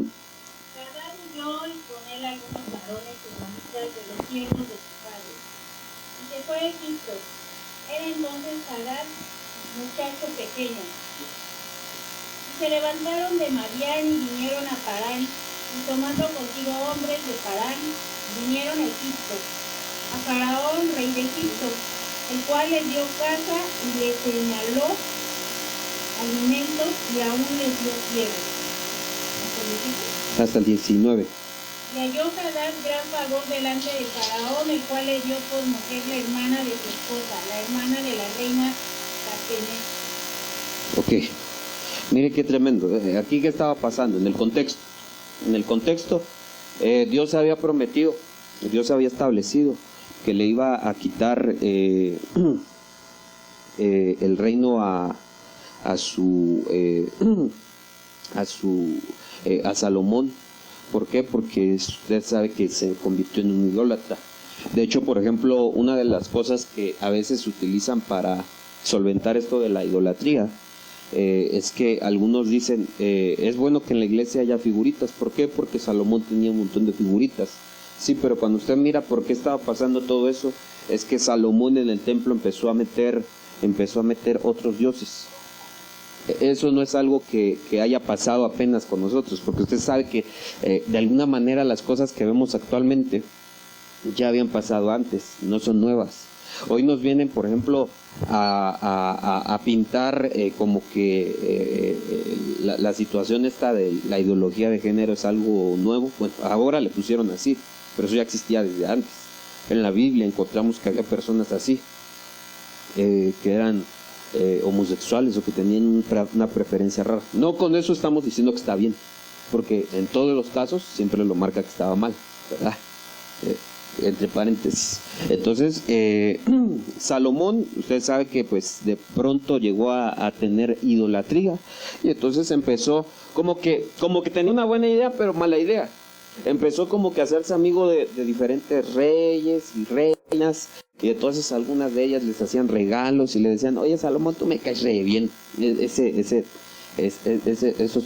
huyó y con él algunos varones edomitas de los siervos de su padre, y se fue a Egipto. Era entonces Hadad muchacho pequeño. Y se levantaron de Madián y vinieron a Parán, y tomando consigo hombres de Parán, vinieron a Egipto, a Faraón, rey de Egipto, el cual les dio casa y les señaló alimentos y aún les dio siervos. Hasta el 19. Y halló Hadad gran favor delante de Faraón, el cual le dio por mujer la hermana de su esposa, la hermana de la reina Tapenés. Ok. Mire qué tremendo. Aquí qué estaba pasando en el contexto. En el contexto, Dios había prometido, Dios había establecido que le iba a quitar el reino a Salomón. ¿Por qué? Porque usted sabe que se convirtió en un idólatra. De hecho, por ejemplo, una de las cosas que a veces utilizan para solventar esto de la idolatría es que algunos dicen, es bueno que en la iglesia haya figuritas. ¿Por qué? Porque Salomón tenía un montón de figuritas. Sí, pero cuando usted mira por qué estaba pasando todo eso, es que Salomón en el templo empezó a meter otros dioses. Eso no es algo que haya pasado apenas con nosotros, porque usted sabe que de alguna manera las cosas que vemos actualmente ya habían pasado antes, no son nuevas. Hoy nos vienen, por ejemplo, a pintar como que la situación esta de la ideología de género es algo nuevo. Bueno, ahora le pusieron así, pero eso ya existía desde antes. En la Biblia encontramos que había personas así, que eran homosexuales o que tenían una preferencia rara. No con eso estamos diciendo que está bien, porque en todos los casos siempre lo marca que estaba mal, ¿verdad? entre paréntesis. Entonces, Salomón, usted sabe que pues de pronto llegó a tener idolatría, y entonces empezó como que tenía una buena idea, pero mala idea. Empezó como que a hacerse amigo de diferentes reyes y reinas, y entonces algunas de ellas les hacían regalos y le decían: oye, Salomón, tú me caes re bien, esos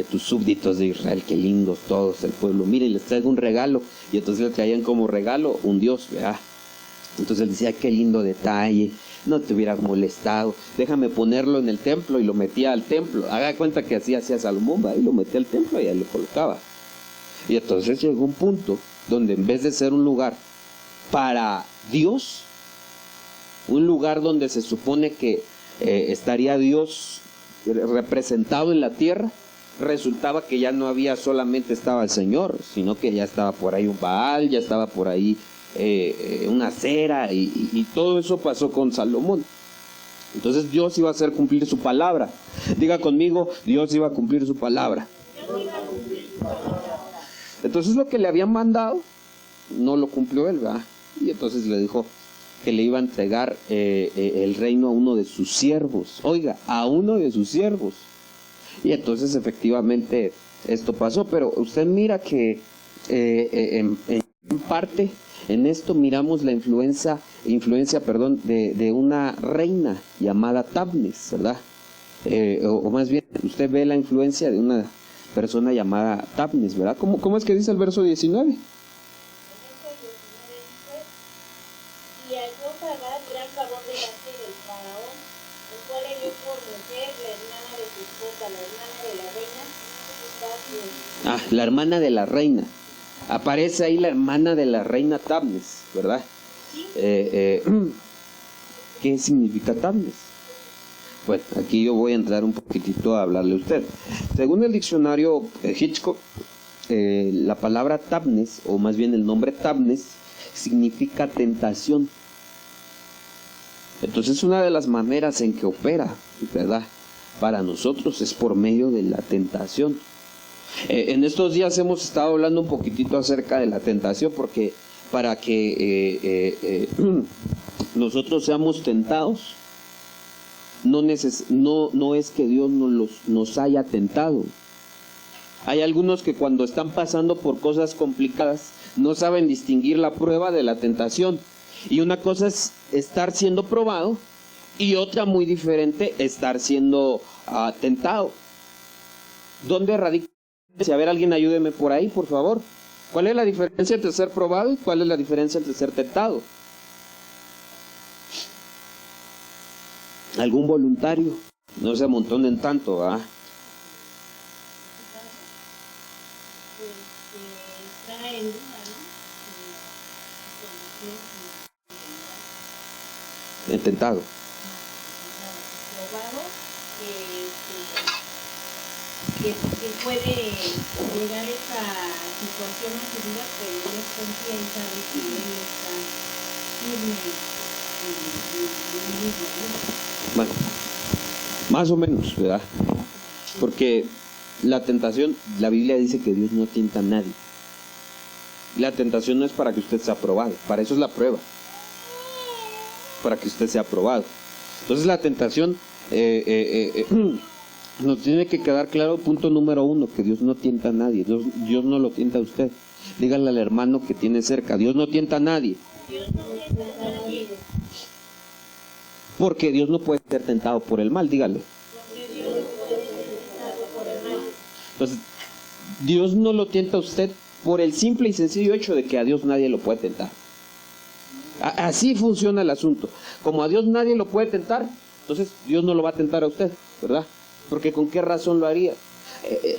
tus súbditos de Israel, qué lindos todos, el pueblo, miren, les traigo un regalo. Y entonces le traían como regalo un dios, ¿verdad? Entonces él decía: qué lindo detalle, no te hubieras molestado, déjame ponerlo en el templo. Y lo metía al templo. Haga cuenta que así hacía Salomón, ¿verdad? Y lo metía al templo y ahí lo colocaba. Y entonces llegó un punto donde, en vez de ser un lugar para Dios, un lugar donde se supone que estaría Dios representado en la tierra, resultaba que ya no había solamente estaba el Señor, sino que ya estaba por ahí un Baal, ya estaba por ahí una cera, y todo eso pasó con Salomón. Entonces Dios iba a hacer cumplir su palabra. Diga conmigo: Dios iba a cumplir su palabra. Entonces lo que le habían mandado no lo cumplió él, ¿verdad? Y entonces le dijo que le iba a entregar el reino a uno de sus siervos. Oiga, a uno de sus siervos. Y entonces efectivamente esto pasó. Pero usted mira que en parte en esto miramos la influencia de una reina llamada Tabnes, ¿verdad? O más bien, usted ve la influencia de una persona llamada Tabnes, ¿verdad? ¿Cómo es que dice el verso 19? Y halló Sagar gran favor delante del faraón, el cual halló por mujer la hermana de su esposa, la hermana de la reina, La hermana de la reina. Aparece ahí la hermana de la reina Tabnes, ¿verdad? ¿Qué significa Tabnes? Bueno, aquí yo voy a entrar un poquitito a hablarle a usted. Según el diccionario Hitchcock, la palabra Tabnes, o más bien el nombre Tabnes, significa tentación. Entonces, una de las maneras en que opera, ¿verdad?, para nosotros es por medio de la tentación. En estos días hemos estado hablando un poquitito acerca de la tentación, porque para que nosotros seamos tentados, no es que Dios nos haya tentado. Hay algunos que cuando están pasando por cosas complicadas no saben distinguir la prueba de la tentación. Y una cosa es estar siendo probado, y otra muy diferente, estar siendo tentado. ¿Dónde radica? Si a ver, alguien ayúdeme por ahí, por favor. ¿Cuál es la diferencia entre ser probado y cuál es la diferencia entre ser tentado? ¿Algún voluntario? No se amontonen tanto, ¿ah? está en duda, ¿no? Tentado. Probado, que puede llegar esa situación a su vida, pero él confía y sabe que él está firme en mismo, ¿no? Bueno, más o menos, ¿verdad? Porque la tentación, la Biblia dice que Dios no tienta a nadie. La tentación no es para que usted sea probado, para eso es la prueba, para que usted sea probado. Entonces la tentación, nos tiene que quedar claro, punto número 1, que Dios no tienta a nadie. Dios no lo tienta a usted. Díganle al hermano que tiene cerca: Dios no tienta a nadie. Dios no tienta a nadie. Porque Dios no puede ser tentado por el mal, dígale. Porque Dios no puede ser tentado por el mal. Entonces, Dios no lo tienta a usted por el simple y sencillo hecho de que a Dios nadie lo puede tentar. Así funciona el asunto. Como a Dios nadie lo puede tentar, entonces Dios no lo va a tentar a usted, ¿verdad? Porque ¿con qué razón lo haría?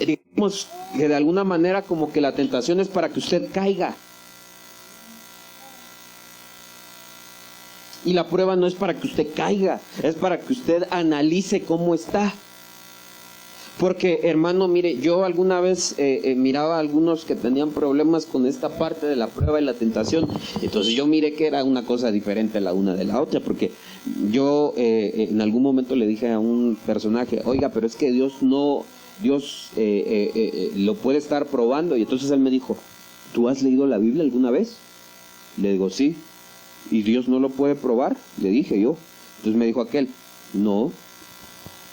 Digamos que de alguna manera como que la tentación es para que usted caiga. Y la prueba no es para que usted caiga, es para que usted analice cómo está. Porque, hermano, mire, yo alguna vez miraba a algunos que tenían problemas con esta parte de la prueba y la tentación. Entonces yo miré que era una cosa diferente la una de la otra, porque yo en algún momento le dije a un personaje: oiga, pero es que Dios lo puede estar probando. Y entonces él me dijo: ¿tú has leído la Biblia alguna vez? Le digo, sí. ¿Y Dios no lo puede probar? Le dije yo. Entonces me dijo aquel, no,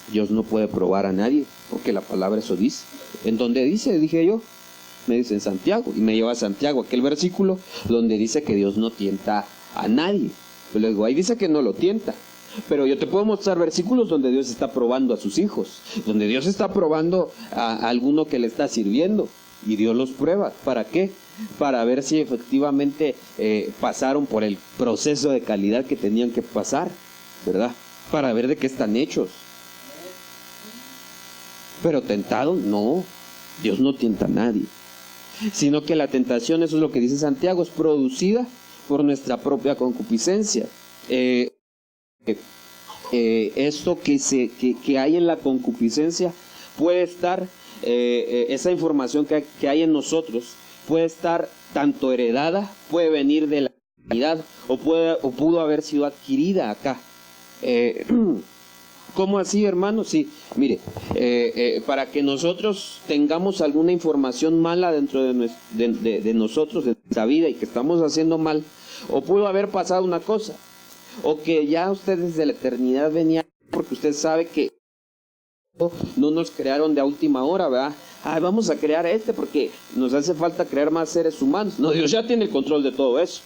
Dios no puede probar a nadie, porque la palabra eso dice. ¿En dónde dice? Dije yo. Me dice en Santiago, y me lleva a Santiago, aquel versículo donde dice que Dios no tienta a nadie. Yo le digo, ahí dice que no lo tienta, pero yo te puedo mostrar versículos donde Dios está probando a sus hijos, donde Dios está probando a alguno que le está sirviendo, y Dios los prueba. ¿Para qué? Para ver si efectivamente pasaron por el proceso de calidad que tenían que pasar, ¿verdad? Para ver de qué están hechos. Pero tentado, no, Dios no tienta a nadie, sino que la tentación, eso es lo que dice Santiago, es producida por nuestra propia concupiscencia. Esto que hay en la concupiscencia puede estar, esa información que hay en nosotros puede estar tanto heredada, puede venir de la humanidad, o pudo haber sido adquirida acá. ¿Cómo así, hermano? Sí, mire, para que nosotros tengamos alguna información mala dentro de nosotros, de nuestra vida, y que estamos haciendo mal, o pudo haber pasado una cosa, o que ya usted desde la eternidad venía, porque usted sabe que no nos crearon de a última hora, ¿verdad? Vamos a crear porque nos hace falta crear más seres humanos. No, Dios ya tiene el control de todo eso.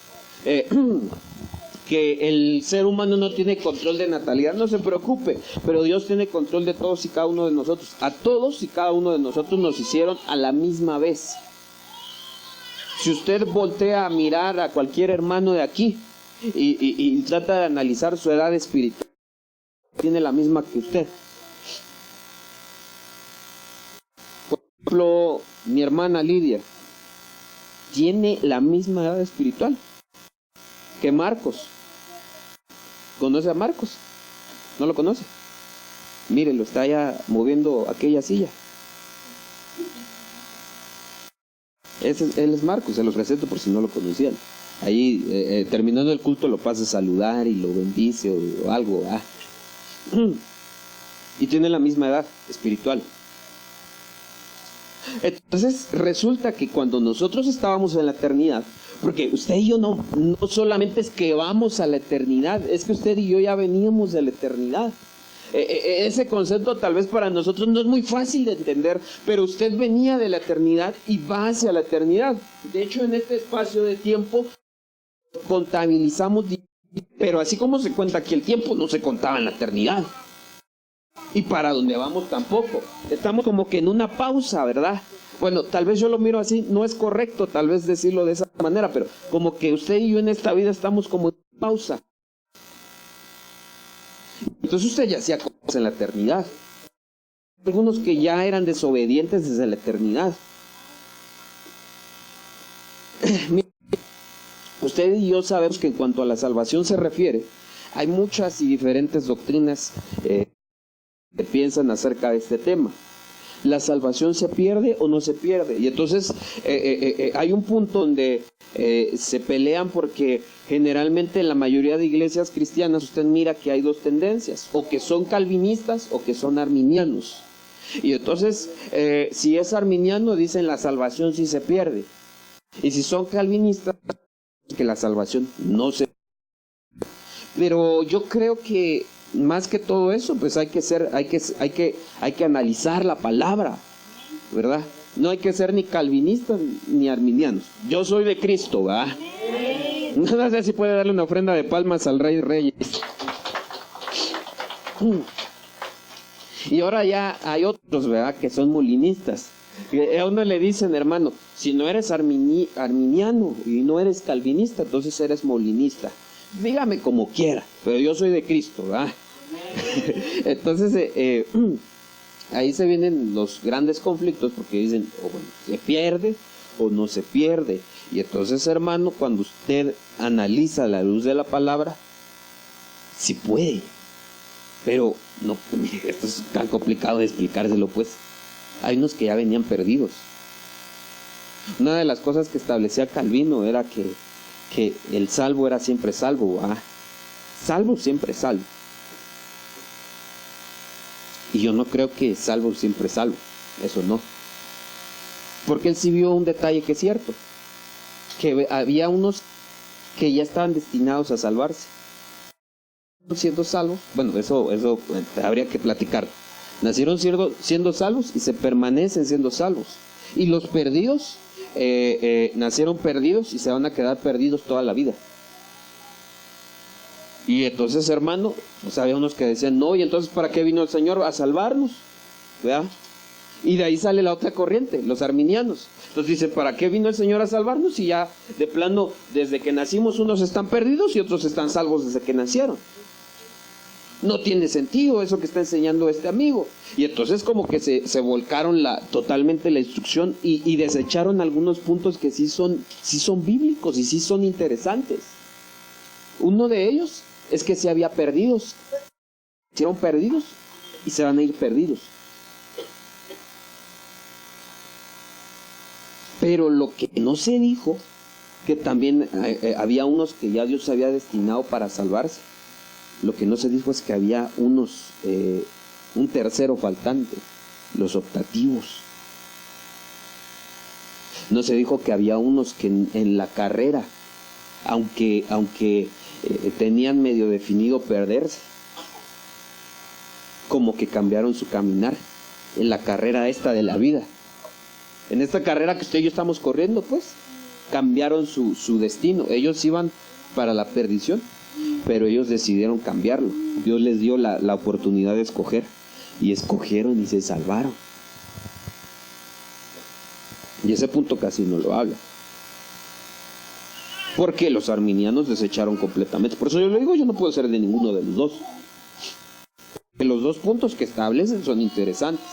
Que el ser humano no tiene control de natalidad, no se preocupe, pero Dios tiene control de todos y cada uno de nosotros. A todos y cada uno de nosotros nos hicieron a la misma vez. Si usted voltea a mirar a cualquier hermano de aquí y trata de analizar su edad espiritual, tiene la misma que usted. Por ejemplo, mi hermana Lidia tiene la misma edad espiritual que Marcos. ¿Conoce a Marcos? ¿No lo conoce? Mire, lo está ya moviendo aquella silla. Él es Marcos, se lo presento por si no lo conocían. Ahí, terminando el culto, lo pasa a saludar y lo bendice o algo. Y tiene la misma edad espiritual. Entonces resulta que cuando nosotros estábamos en la eternidad, porque usted y yo no solamente es que vamos a la eternidad, es que usted y yo ya veníamos de la eternidad. Ese concepto tal vez para nosotros no es muy fácil de entender, pero usted venía de la eternidad y va hacia la eternidad. De hecho, en este espacio de tiempo contabilizamos, pero así como se cuenta aquí el tiempo, no se contaba en la eternidad. Y para donde vamos tampoco. Estamos como que en una pausa, ¿verdad? Bueno, tal vez yo lo miro así, no es correcto tal vez decirlo de esa manera, pero como que usted y yo en esta vida estamos como en pausa. Entonces usted ya hacía cosas en la eternidad. Algunos que ya eran desobedientes desde la eternidad. Usted y yo sabemos que en cuanto a la salvación se refiere, hay muchas y diferentes doctrinas que piensan acerca de este tema. ¿La salvación se pierde o no se pierde? Y entonces hay un punto donde se pelean porque generalmente en la mayoría de iglesias cristianas usted mira que hay dos tendencias, o que son calvinistas o que son arminianos. Y entonces si es arminiano dicen la salvación sí se pierde, y si son calvinistas que la salvación no se pierde. Pero yo creo que más que todo eso, pues hay que analizar la palabra, ¿verdad? No hay que ser ni calvinistas ni arminianos. Yo soy de Cristo, ¿verdad? No sé si puede darle una ofrenda de palmas al Rey de Reyes. Y ahora ya hay otros, ¿verdad?, que son molinistas. A uno le dicen, hermano, si no eres arminiano y no eres calvinista, entonces eres molinista. Dígame como quiera, pero yo soy de Cristo, ¿verdad? Entonces ahí se vienen los grandes conflictos, porque dicen, bueno, se pierde o no se pierde. Y entonces, hermano, cuando usted analiza a la luz de la palabra, sí puede, pero no, mire, esto es tan complicado de explicárselo, pues. Hay unos que ya venían perdidos. Una de las cosas que establecía Calvino era que el salvo era siempre salvo, ¿ah? Salvo siempre salvo. Y yo no creo que salvo siempre salvo, eso no. Porque él sí vio un detalle que es cierto. que había unos que ya estaban destinados a salvarse. Siendo salvos, bueno, eso habría que platicar. Nacieron siendo salvos y se permanecen siendo salvos. Y los perdidos, nacieron perdidos y se van a quedar perdidos toda la vida. Y entonces, hermano, pues había unos que decían, no, y entonces ¿para qué vino el Señor? A salvarnos, ¿verdad? Y de ahí sale la otra corriente, los arminianos. Entonces dicen, ¿para qué vino el Señor a salvarnos? Y ya de plano, desde que nacimos unos están perdidos y otros están salvos desde que nacieron. No tiene sentido eso que está enseñando este amigo. Y entonces como que se volcaron totalmente la instrucción y desecharon algunos puntos que sí son bíblicos y sí son interesantes. Uno de ellos es que sí había perdidos. Hicieron perdidos y se van a ir perdidos. Pero lo que no se dijo, que también había unos que ya Dios había destinado para salvarse. Lo que no se dijo es que había un tercero faltante, los optativos. No se dijo que había unos que en la carrera, aunque tenían medio definido perderse, como que cambiaron su caminar en la carrera esta de la vida. En esta carrera que usted y yo estamos corriendo, pues, cambiaron su destino. Ellos iban para la perdición, pero ellos decidieron cambiarlo. Dios les dio la oportunidad de escoger, y escogieron y se salvaron. Y ese punto casi no lo habla, porque los arminianos desecharon completamente. Por eso yo le digo, yo no puedo ser de ninguno de los dos. Los dos puntos que establecen son interesantes,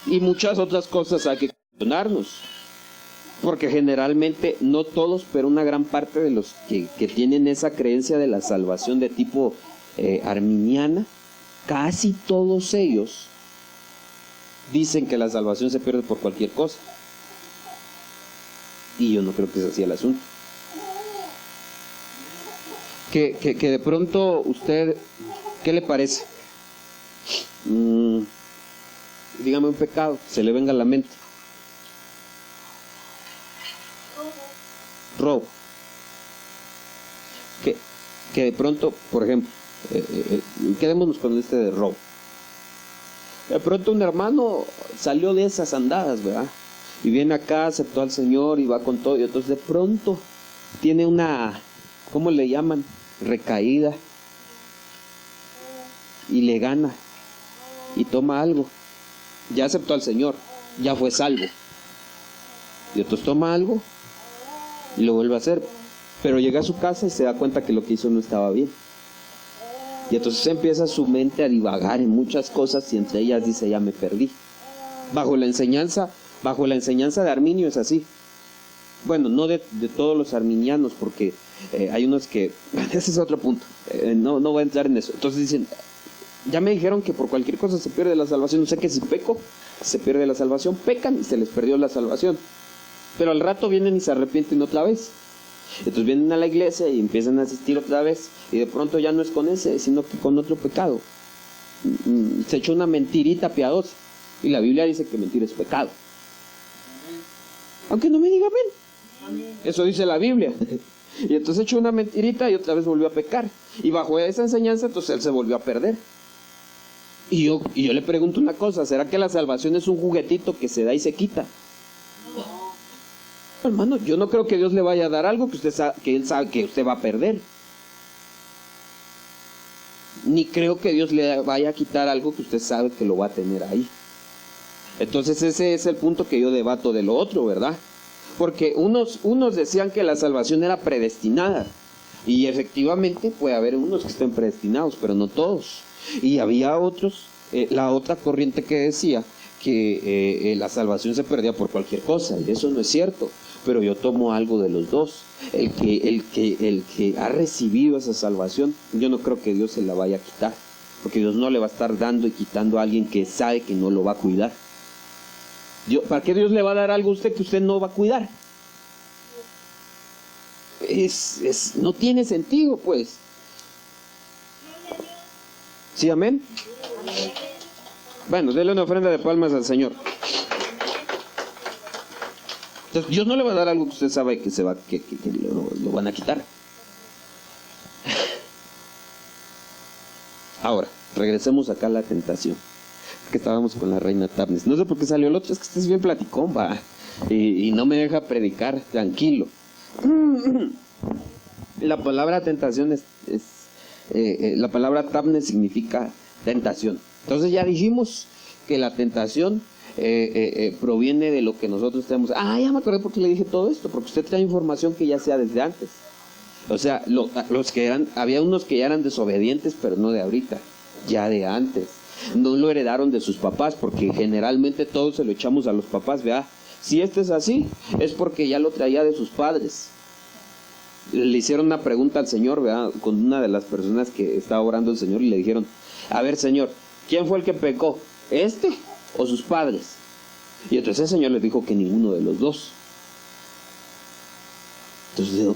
y muchas otras cosas hay que cuestionarnos, porque generalmente, no todos, pero una gran parte de los que tienen esa creencia de la salvación de tipo arminiana, casi todos ellos dicen que la salvación se pierde por cualquier cosa. Y yo no creo que sea así el asunto. Que de pronto usted, ¿qué le parece? Dígame un pecado, se le venga a la mente. Robo. Que de pronto, por ejemplo, quedémonos con este de robo. De pronto un hermano salió de esas andadas, ¿verdad? Y viene acá, aceptó al Señor y va con todo. Y entonces de pronto tiene una, ¿cómo le llaman? Recaída. Y le gana. Y toma algo. Ya aceptó al Señor, ya fue salvo. Y entonces toma algo y lo vuelve a hacer, pero llega a su casa y se da cuenta que lo que hizo no estaba bien. Y entonces empieza su mente a divagar en muchas cosas, y entre ellas dice, ya me perdí. Bajo la enseñanza de Arminio es así. Bueno, no de todos los arminianos, porque hay unos que, ese es otro punto, no voy a entrar en eso. Entonces dicen, ya me dijeron que por cualquier cosa se pierde la salvación. No sé, que si peco se pierde la salvación. Pecan y se les perdió la salvación, pero al rato vienen y se arrepienten otra vez. Entonces vienen a la iglesia y empiezan a asistir otra vez, y de pronto ya no es con ese, sino que con otro pecado. Se echó una mentirita piadosa, y la Biblia dice que mentir es pecado. Aunque no me diga amén. Eso dice la Biblia. Y entonces echó una mentirita y otra vez volvió a pecar, y bajo esa enseñanza entonces él se volvió a perder. Y yo le pregunto una cosa, ¿será que la salvación es un juguetito que se da y se quita? No, hermano, yo no creo que Dios le vaya a dar algo que él sabe que usted va a perder. Ni creo que Dios le vaya a quitar algo que usted sabe que lo va a tener ahí. Entonces ese es el punto que yo debato de lo otro, ¿verdad? Porque unos decían que la salvación era predestinada, y efectivamente puede haber unos que estén predestinados, pero no todos. Y había otros, la otra corriente que decía que la salvación se perdía por cualquier cosa, y eso no es cierto. Pero yo tomo algo de los dos. El que ha recibido esa salvación, yo no creo que Dios se la vaya a quitar, porque Dios no le va a estar dando y quitando a alguien que sabe que no lo va a cuidar. ¿Para qué Dios le va a dar algo a usted que usted no va a cuidar? No tiene sentido, pues. ¿Sí, amén? Bueno, denle una ofrenda de palmas al Señor. Entonces, Dios no le va a dar algo que usted sabe que que lo van a quitar. Ahora, regresemos acá a la tentación. Que estábamos con la reina Tabnes. No sé por qué salió el otro, es que este es bien platicón, va. Y no me deja predicar, tranquilo. La palabra tentación la palabra Tabnes significa tentación. Entonces ya dijimos que la tentación proviene de lo que nosotros tenemos. Ah, ya me acordé por qué le dije todo esto, porque usted trae información que ya sea desde antes. O sea, había unos que ya eran desobedientes, pero no de ahorita, ya de antes. No lo heredaron de sus papás, porque generalmente todos se lo echamos a los papás, vea. Si este es así, es porque ya lo traía de sus padres. Le hicieron una pregunta al Señor, vea, con una de las personas que estaba orando el Señor, y le dijeron: a ver, Señor, ¿quién fue el que pecó? ¿Este o sus padres? Y entonces el Señor les dijo que ninguno de los dos. Entonces,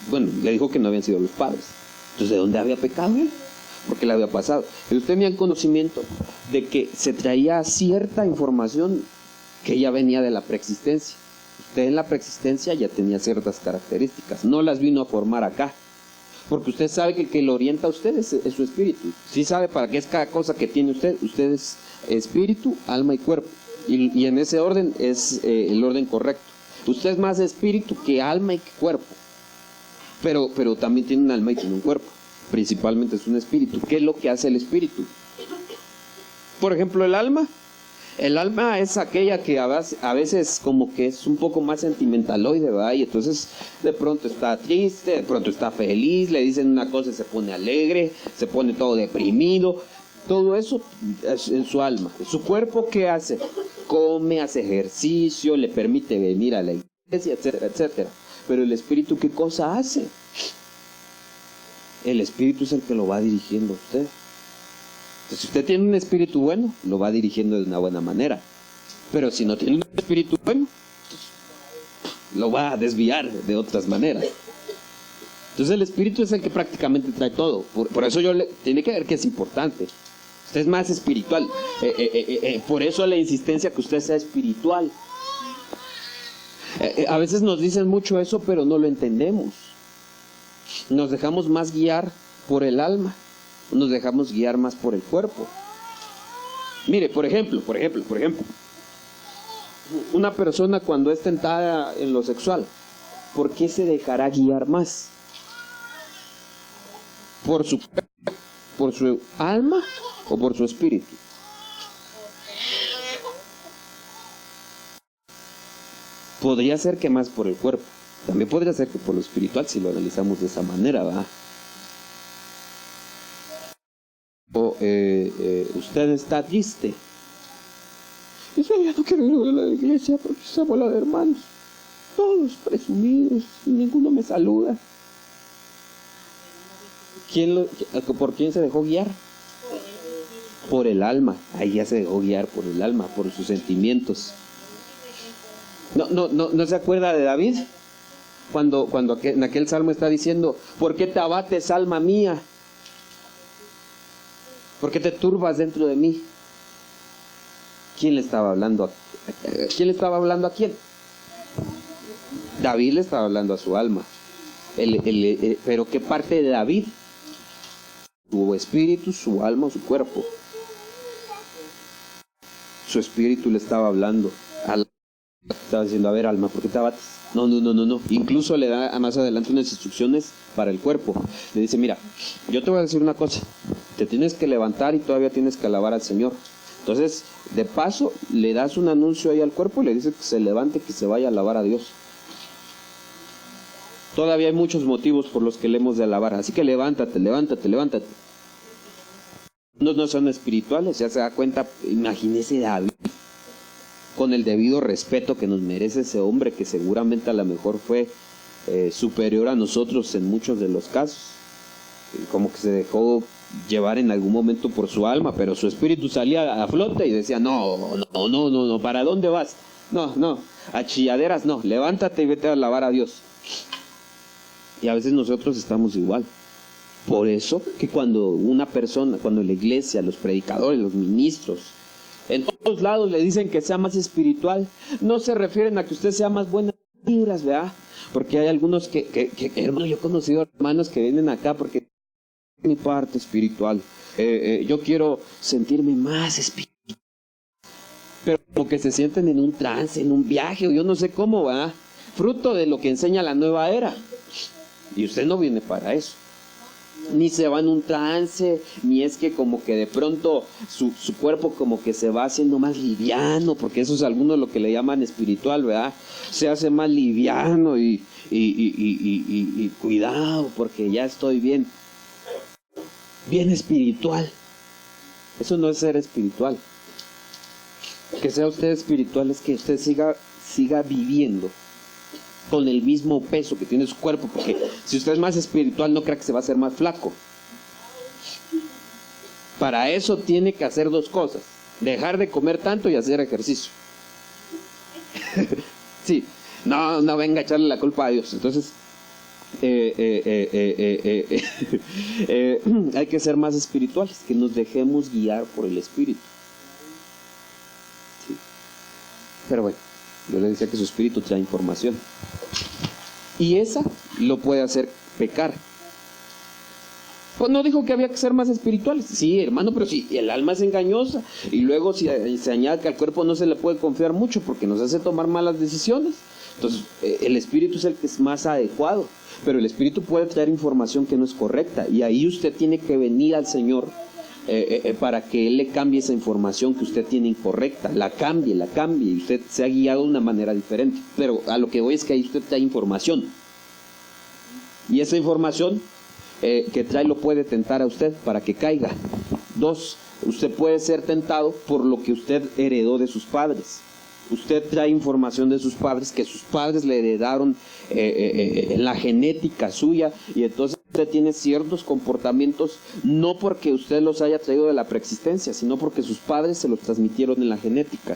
bueno, le dijo que no habían sido los padres. Entonces, ¿de dónde había pecado él? Porque le había pasado. Ellos tenían conocimiento de que se traía cierta información que ya venía de la preexistencia. Usted en la preexistencia ya tenía ciertas características, no las vino a formar acá. Porque usted sabe que el que lo orienta a usted es su espíritu. Sí sabe para qué es cada cosa que tiene usted. Usted es espíritu, alma y cuerpo. Y en ese orden es el orden correcto. Usted es más espíritu que alma y que cuerpo. Pero también tiene un alma y tiene un cuerpo. Principalmente es un espíritu. ¿Qué es lo que hace el espíritu? Por ejemplo, el alma. El alma es aquella que a veces como que es un poco más sentimentaloide, ¿verdad? Y entonces de pronto está triste, de pronto está feliz, le dicen una cosa y se pone alegre, se pone todo deprimido. Todo eso es en su alma. Su cuerpo, ¿qué hace? Come, hace ejercicio, le permite venir a la iglesia, etcétera, etcétera. Pero el espíritu, ¿qué cosa hace? El espíritu es el que lo va dirigiendo a usted. Entonces, si usted tiene un espíritu bueno, lo va dirigiendo de una buena manera. Pero si no tiene un espíritu bueno, lo va a desviar de otras maneras. Entonces el espíritu es el que prácticamente trae todo. Por eso tiene que ver que es importante. Usted es más espiritual. Por eso la insistencia que usted sea espiritual. A veces nos dicen mucho eso, pero no lo entendemos. Nos dejamos más guiar por el alma. Nos dejamos guiar más por el cuerpo. Mire, por ejemplo, una persona cuando es tentada en lo sexual, ¿por qué se dejará guiar más? ¿Por su alma o por su espíritu? Podría ser que más por el cuerpo. También podría ser que por lo espiritual, si lo analizamos de esa manera, ¿va? O usted está triste. Dice: yo no quiero ir a la iglesia porque esa bola de hermanos, todos presumidos, y ninguno me saluda. ¿Por quién se dejó guiar? Por el alma. Ahí ya se dejó guiar por el alma, por sus sentimientos. ¿No se acuerda de David? Cuando en aquel salmo está diciendo: ¿por qué te abates, alma mía? ¿Por qué te turbas dentro de mí? ¿Quién le estaba hablando ¿Quién le estaba hablando a quién? David le estaba hablando a su alma. Pero ¿qué parte de David? Su espíritu, su alma o su cuerpo. Su espíritu le estaba hablando. Estaba diciendo: a ver, alma, ¿por qué te abates? No. Incluso le da más adelante unas instrucciones para el cuerpo. Le dice: mira, yo te voy a decir una cosa. Te tienes que levantar y todavía tienes que alabar al Señor. Entonces, de paso, le das un anuncio ahí al cuerpo y le dices que se levante, que se vaya a alabar a Dios. Todavía hay muchos motivos por los que le hemos de alabar. Así que levántate. No son espirituales, ya se da cuenta. Imagínese David, con el debido respeto que nos merece ese hombre, que seguramente a lo mejor fue superior a nosotros en muchos de los casos. Como que se dejó llevar en algún momento por su alma, pero su espíritu salía a flote y decía: no, ¿para dónde vas? No, a chilladeras no, levántate y vete a alabar a Dios. Y a veces nosotros estamos igual. Por eso que cuando una persona, cuando la iglesia, los predicadores, los ministros, En todos lados le dicen que sea más espiritual. No se refieren a que usted sea más buenas vibras, ¿verdad? Porque hay algunos hermano, yo he conocido hermanos que vienen acá porque mi parte espiritual. Yo quiero sentirme más espiritual. Pero como que se sienten en un trance, en un viaje, o yo no sé cómo, ¿verdad? Fruto de lo que enseña la nueva era. Y usted no viene para eso. Ni se va en un trance, ni es que como que de pronto su cuerpo como que se va haciendo más liviano, porque eso es algunos lo que le llaman espiritual, ¿verdad? Se hace más liviano y cuidado, porque ya estoy bien espiritual. Eso no es ser espiritual. Que sea usted espiritual es que usted siga viviendo con el mismo peso que tiene su cuerpo, porque si usted es más espiritual no crea que se va a hacer más flaco. Para eso tiene que hacer dos cosas: dejar de comer tanto y hacer ejercicio. Sí, no venga a echarle la culpa a Dios. Entonces hay que ser más espirituales, que nos dejemos guiar por el Espíritu. Sí. Pero bueno, yo le decía que su espíritu trae información. Y esa lo puede hacer pecar. Pues no dijo que había que ser más espirituales. Sí, hermano, pero si el alma es engañosa. Y luego si se añade que al cuerpo no se le puede confiar mucho porque nos hace tomar malas decisiones. Entonces el espíritu es el que es más adecuado. Pero el espíritu puede traer información que no es correcta. Y ahí usted tiene que venir al Señor para que Él le cambie esa información que usted tiene incorrecta, la cambie, y usted se ha guiado de una manera diferente. Pero a lo que voy es que ahí usted trae información, y esa información que trae lo puede tentar a usted para que caiga. Dos, usted puede ser tentado por lo que usted heredó de sus padres. Usted trae información de sus padres, que sus padres le heredaron la genética suya, y entonces usted tiene ciertos comportamientos no porque usted los haya traído de la preexistencia, sino porque sus padres se los transmitieron en la genética.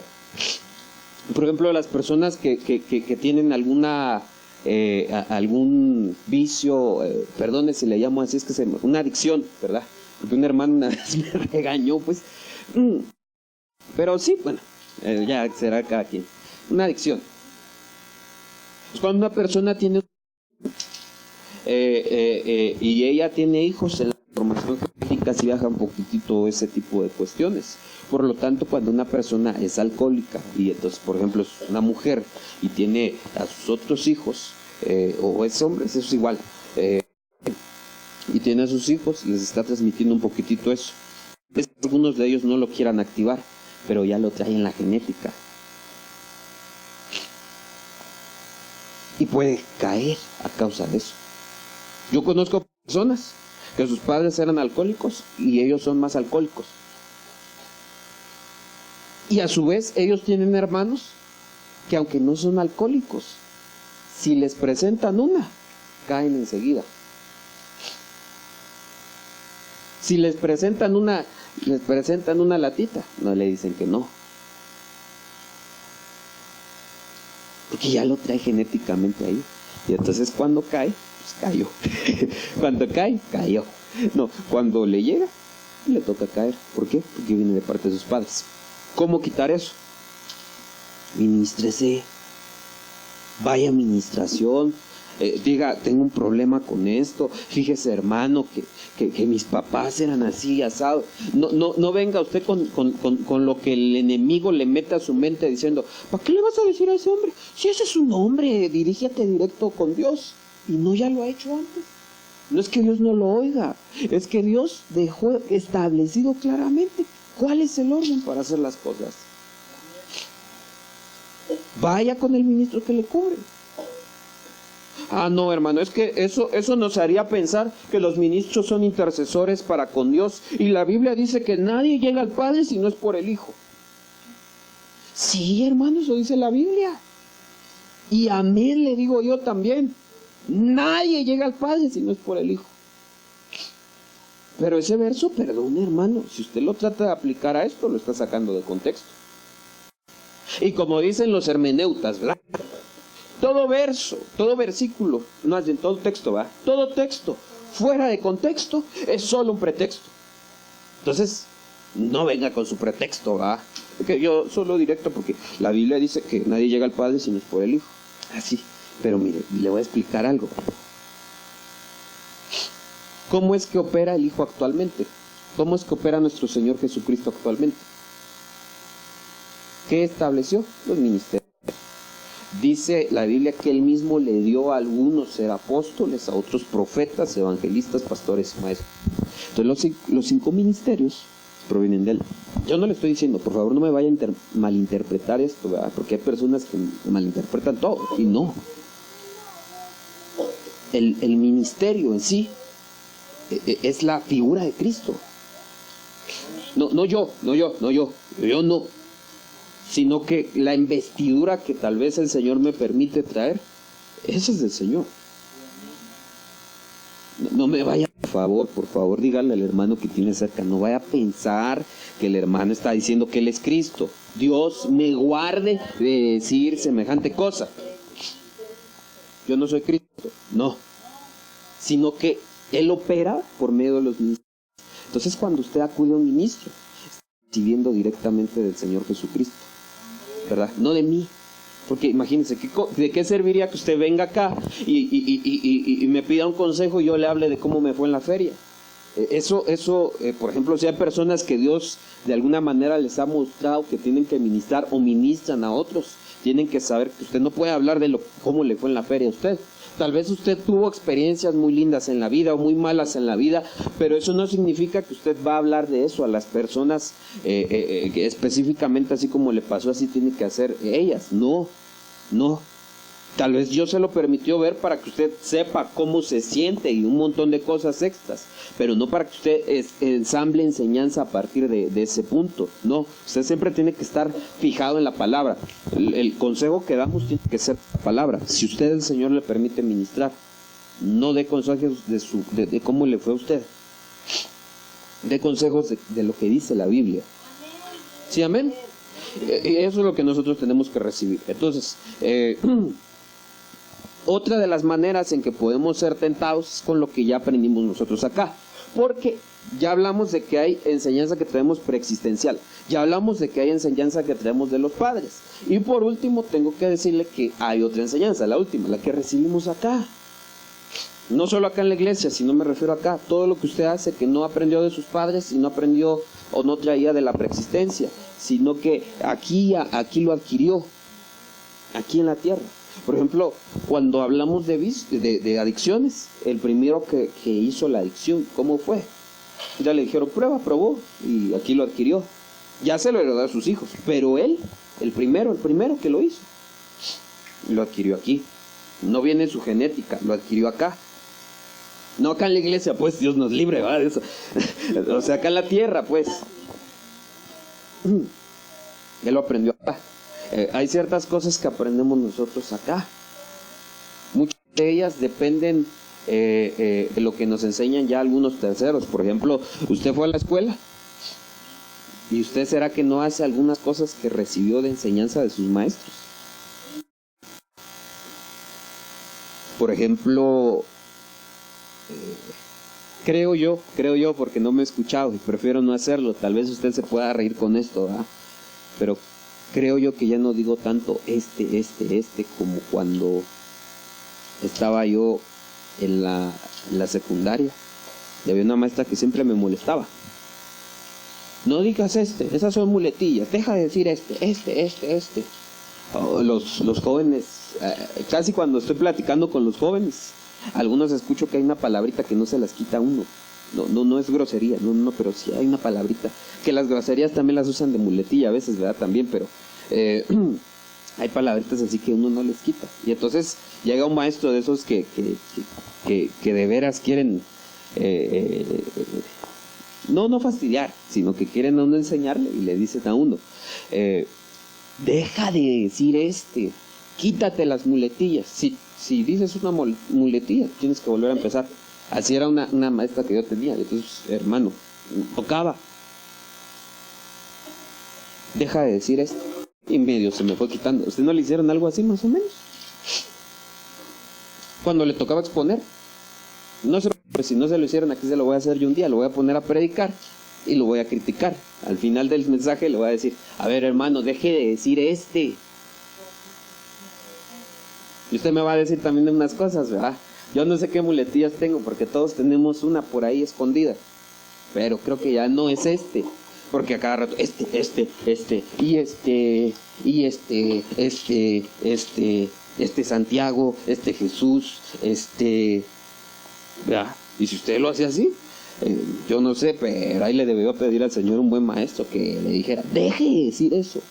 Por ejemplo, las personas que tienen algún vicio, perdone si le llamo así, es que una adicción, ¿verdad? Porque un hermano una vez me regañó, pues. Pero sí, bueno, ya será cada quien. Una adicción. Pues cuando una persona tiene y ella tiene hijos, en la formación genética sí viaja un poquitito ese tipo de cuestiones. Por lo tanto, cuando una persona es alcohólica y entonces, por ejemplo, es una mujer y tiene a sus otros hijos, o es hombre, eso es igual, y tiene a sus hijos, les está transmitiendo un poquitito eso. Algunos de ellos no lo quieran activar, pero ya lo traen en la genética. Y puede caer a causa de eso. Yo conozco personas que sus padres eran alcohólicos y ellos son más alcohólicos. Y a su vez ellos tienen hermanos que aunque no son alcohólicos, si les presentan una, caen enseguida. Si les presentan una latita, no le dicen que no. Porque ya lo trae genéticamente ahí. Y entonces cuando cae, pues cayó. Cuando cae, cayó. No, cuando le llega, le toca caer. ¿Por qué? Porque viene de parte de sus padres. ¿Cómo quitar eso? Ministrese. Vaya administración. Diga, tengo un problema con esto. Fíjese, hermano, que mis papás eran así, asado. No venga usted con lo que el enemigo le mete a su mente diciendo, ¿para qué le vas a decir a ese hombre? Si ese es un hombre, dirígete directo con Dios. Y no ya lo ha hecho antes. No es que Dios no lo oiga, es que Dios dejó establecido claramente cuál es el orden para hacer las cosas. Vaya con el ministro que le cubre. Ah, no, hermano, es que eso nos haría pensar que los ministros son intercesores para con Dios. Y la Biblia dice que nadie llega al Padre si no es por el Hijo. Sí, hermano, eso dice la Biblia. Y amén, le digo yo también. Nadie llega al Padre si no es por el Hijo. Pero ese verso, perdón, hermano, si usted lo trata de aplicar a esto, lo está sacando de contexto. Y como dicen los hermeneutas, ¿verdad? Todo verso, todo versículo, no es en todo texto, ¿va? Todo texto fuera de contexto es solo un pretexto. Entonces, no venga con su pretexto, ¿va? Porque yo solo directo, porque la Biblia dice que nadie llega al Padre si no es por el Hijo. Así. Pero mire, le voy a explicar algo. ¿Cómo es que opera el Hijo actualmente? ¿Cómo es que opera nuestro Señor Jesucristo actualmente? ¿Qué estableció? Los ministerios. Dice la Biblia que Él mismo le dio a algunos ser apóstoles, a otros profetas, evangelistas, pastores y maestros. Entonces los 5 ministerios provienen de Él. Yo no le estoy diciendo, por favor no me vaya a malinterpretar esto, ¿verdad? Porque hay personas que malinterpretan todo, y no. El ministerio en sí es la figura de Cristo. No yo, sino que la investidura que tal vez el Señor me permite traer, esa es del Señor. No me vaya, por favor, dígale al hermano que tiene cerca, no vaya a pensar que el hermano está diciendo que Él es Cristo. Dios me guarde de decir semejante cosa. Yo no soy Cristo, no, sino que Él opera por medio de los ministros. Entonces cuando usted acude a un ministro, está recibiendo directamente del Señor Jesucristo, ¿verdad? No de mí. Porque imagínense, ¿de qué serviría que usted venga acá y me pida un consejo y yo le hable de cómo me fue en la feria? Eso, por ejemplo, si hay personas que Dios de alguna manera les ha mostrado que tienen que ministrar o ministran a otros, tienen que saber que usted no puede hablar de cómo le fue en la feria a usted. Tal vez usted tuvo experiencias muy lindas en la vida o muy malas en la vida, pero eso no significa que usted va a hablar de eso a las personas que específicamente así como le pasó, así tiene que hacer ellas. No. Tal vez Dios se lo permitió ver para que usted sepa cómo se siente y un montón de cosas extras, pero no para que usted ensamble enseñanza a partir de ese punto. No, usted siempre tiene que estar fijado en la palabra. El consejo que damos tiene que ser la palabra. Si usted, el Señor, le permite ministrar, no dé consejos de cómo le fue a usted. Dé consejos de lo que dice la Biblia. ¿Sí, amén? Eso es lo que nosotros tenemos que recibir. Entonces, otra de las maneras en que podemos ser tentados es con lo que ya aprendimos nosotros acá. Porque ya hablamos de que hay enseñanza que traemos preexistencial. Ya hablamos de que hay enseñanza que traemos de los padres. Y por último, tengo que decirle que hay otra enseñanza, la última, la que recibimos acá. No solo acá en la iglesia, sino me refiero acá. Todo lo que usted hace que no aprendió de sus padres y no aprendió o no traía de la preexistencia, sino que aquí lo adquirió, aquí en la tierra. Por ejemplo, cuando hablamos de adicciones, el primero que hizo la adicción, ¿cómo fue? Ya le dijeron, probó, y aquí lo adquirió. Ya se lo heredó a sus hijos, pero él, el primero que lo hizo, lo adquirió aquí. No viene en su genética, lo adquirió acá. No acá en la iglesia, pues, Dios nos libre, ¿verdad? Eso. O sea, acá en la tierra, pues. Él lo aprendió acá. Hay ciertas cosas que aprendemos nosotros acá. Muchas de ellas dependen de lo que nos enseñan ya algunos terceros. Por ejemplo, usted fue a la escuela y usted será que no hace algunas cosas que recibió de enseñanza de sus maestros. Por ejemplo, creo yo, porque no me he escuchado y prefiero no hacerlo. Tal vez usted se pueda reír con esto, ¿verdad? Pero creo yo que ya no digo tanto como cuando estaba yo en la secundaria. Y había una maestra que siempre me molestaba. No digas esas son muletillas, deja de decir este. Oh, los jóvenes, casi cuando estoy platicando con los jóvenes, algunos escucho que hay una palabrita que no se las quita uno. No es grosería, no, pero sí hay una palabrita, que las groserías también las usan de muletilla a veces, ¿verdad? También, pero hay palabritas así que uno no les quita. Y entonces llega un maestro de esos que de veras quieren, no fastidiar, sino que quieren a uno enseñarle y le dicen a uno, deja de decir quítate las muletillas. Si dices una muletilla, tienes que volver a empezar. Así era una maestra que yo tenía. Entonces, hermano, tocaba. Deja de decir esto. Y medio se me fue quitando. ¿Usted no le hicieron algo así más o menos? Cuando le tocaba exponer. No sé, pues si no se lo hicieron, aquí se lo voy a hacer yo un día. Lo voy a poner a predicar. y lo voy a criticar. Al final del mensaje le voy a decir, a ver hermano, deje de decir este. Y usted me va a decir también unas cosas, ¿verdad? Yo no sé qué muletillas tengo, porque todos tenemos una por ahí escondida. Pero creo que ya no es este. Porque a cada rato, Santiago, Jesús, ¿verdad? Y si usted lo hace así, yo no sé, pero ahí le debió pedir al Señor un buen maestro que le dijera, deje de decir eso.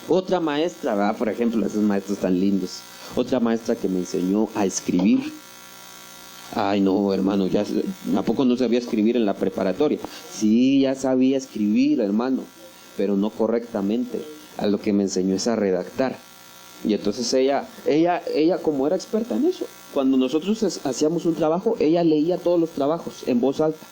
Otra maestra, ¿verdad? Por ejemplo, esos maestros tan lindos. Otra maestra que me enseñó a escribir. Ay, no, hermano, ya, ¿a poco no sabía escribir en la preparatoria? Sí, ya sabía escribir, hermano, pero no correctamente. A lo que me enseñó es a redactar. Y entonces ella como era experta en eso, cuando nosotros hacíamos un trabajo, ella leía todos los trabajos en voz alta.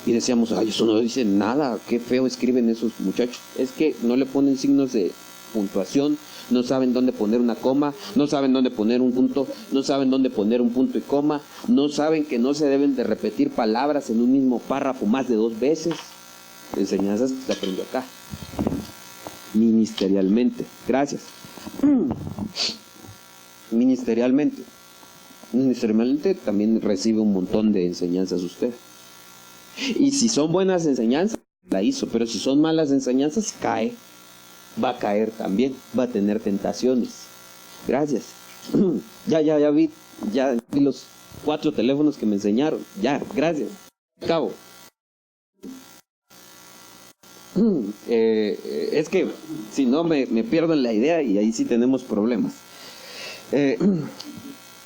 Y decíamos, ay, eso no dice nada, qué feo escriben esos muchachos. Es que no le ponen signos de puntuación, no saben dónde poner una coma, no saben dónde poner un punto, no saben dónde poner un punto y coma, no saben que no se deben de repetir palabras en un mismo párrafo más de 2 veces. Enseñanzas que se aprendió acá, ministerialmente. Gracias. Ministerialmente también recibe un montón de enseñanzas usted. Y si son buenas enseñanzas, la hizo, pero si son malas enseñanzas, cae. Va a caer también, va a tener tentaciones. Gracias. Ya vi los 4 teléfonos que me enseñaron. Ya, gracias. Acabo. Es que si no me pierdo en la idea y ahí sí tenemos problemas.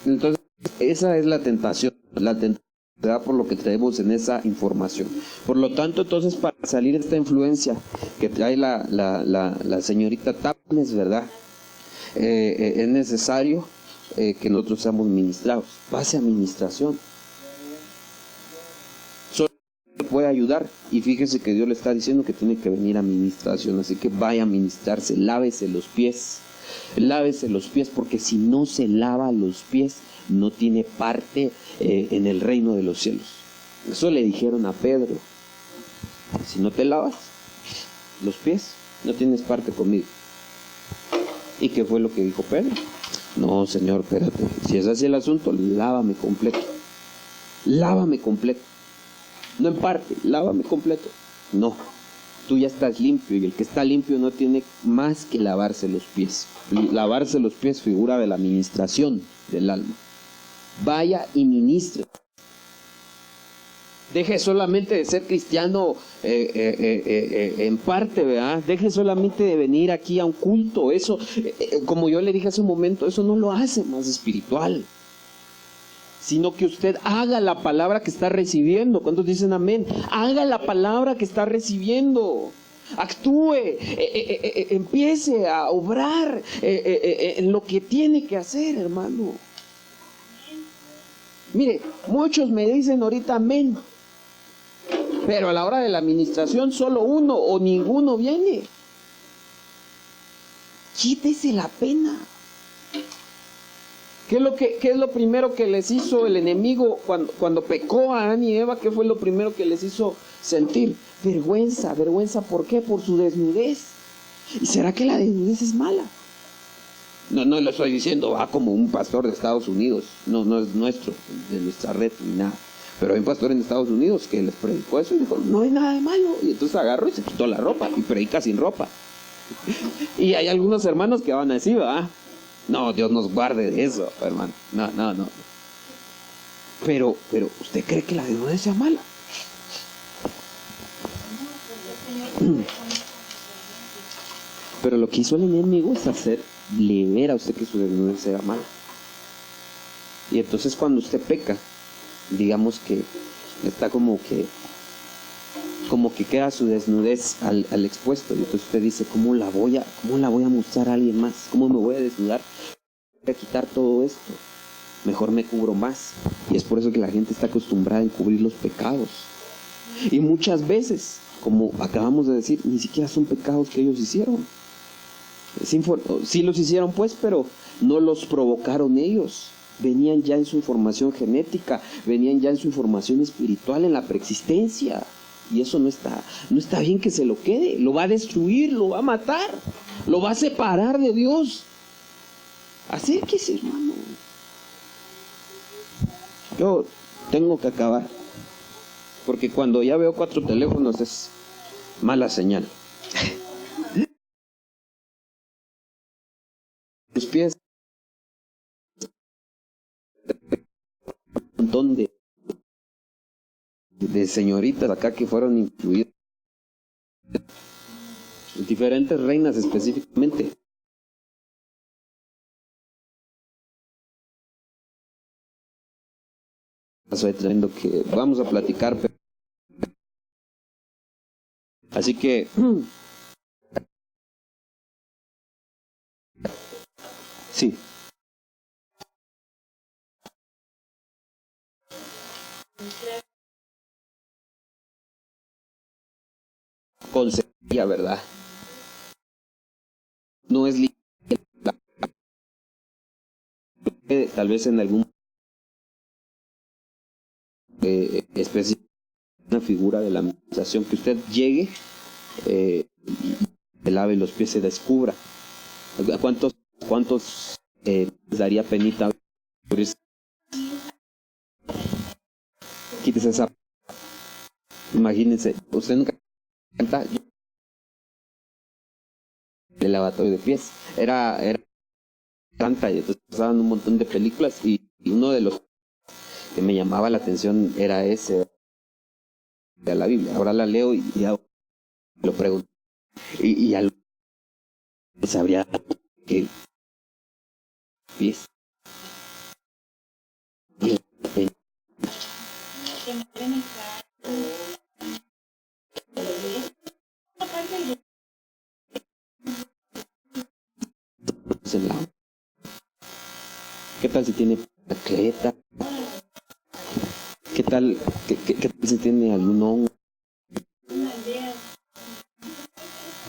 Entonces, esa es la tentación. La tentación se da por lo que traemos en esa información. Por lo tanto, entonces, para salir de esta influencia que trae la señorita Tapanes, ¿verdad? Es necesario que nosotros seamos ministrados. Base a administración. Solo puede ayudar. Y fíjese que Dios le está diciendo que tiene que venir a administración. Así que vaya a ministrarse, lávese los pies. Lávese los pies, porque si no se lava los pies, no tiene parte en el reino de los cielos. Eso le dijeron a Pedro. Si no te lavas los pies, no tienes parte conmigo. ¿Y qué fue lo que dijo Pedro? No, Señor, espérate. Si es así el asunto, lávame completo. Lávame completo. No en parte, lávame completo. No, tú ya estás limpio, y el que está limpio no tiene más que lavarse los pies. Lavarse los pies figura de la administración del alma. Vaya y ministre. Deje solamente de ser cristiano en parte, ¿verdad? Deje solamente de venir aquí a un culto. Eso, como yo le dije hace un momento, eso no lo hace más espiritual. Sino que usted haga la palabra que está recibiendo. ¿Cuántos dicen amén? Haga la palabra que está recibiendo. Actúe, empiece a obrar en lo que tiene que hacer, hermano. Mire, muchos me dicen ahorita amén, pero a la hora de la administración solo uno o ninguno viene. Quítese la pena. ¿Qué es lo primero que les hizo el enemigo cuando pecó a Adán y Eva? ¿Qué fue lo primero que les hizo sentir? Vergüenza. ¿Vergüenza por qué? Por su desnudez. ¿Y será que la desnudez es mala? No lo estoy diciendo, va como un pastor de Estados Unidos. No es nuestro, de nuestra red ni nada. Pero hay un pastor en Estados Unidos que les predicó eso y dijo, no hay nada de malo. Y entonces agarró y se quitó la ropa y predica sin ropa. Y hay algunos hermanos que van así, ¿va? No, Dios nos guarde de eso, hermano. No. Pero, ¿usted cree que la desnudez sea mala? Pero lo que hizo el enemigo es hacerle ver a usted que su desnudez sea mala. Y entonces cuando usted peca, digamos que está como que queda su desnudez al expuesto, y entonces usted dice, ¿cómo la voy a mostrar a alguien más? ¿Cómo me voy a desnudar? Voy a quitar todo esto, mejor me cubro más. Y es por eso que la gente está acostumbrada a encubrir los pecados, y muchas veces, como acabamos de decir, ni siquiera son pecados que ellos hicieron. Sí los hicieron pues, pero no los provocaron ellos. venían ya en su información genética, venían ya en su información espiritual, en la preexistencia. Y eso no está bien que se lo quede, lo va a destruir, lo va a matar, lo va a separar de Dios. Acérquese, hermano. Yo tengo que acabar, porque cuando ya veo 4 teléfonos es mala señal. Tus pies, un montón de señoritas acá que fueron incluidas, diferentes reinas específicamente. Estoy tremendo que vamos a platicar. Así que sí. Consejería, ¿verdad? No es tal vez en algún especie, una figura de la administración, que usted llegue, se lave los pies, se descubra. ¿Cuántos les daría penita? Quítese esa. Imagínense, usted nunca canta el lavatorio de pies. Era tanta, y entonces pasaban un montón de películas, y uno de los que me llamaba la atención era ese de la Biblia. Ahora la leo y ya lo pregunto. Y ya sabría que pies. ¿Qué tal si tiene atleta? ¿Qué tal si tiene algún hongo?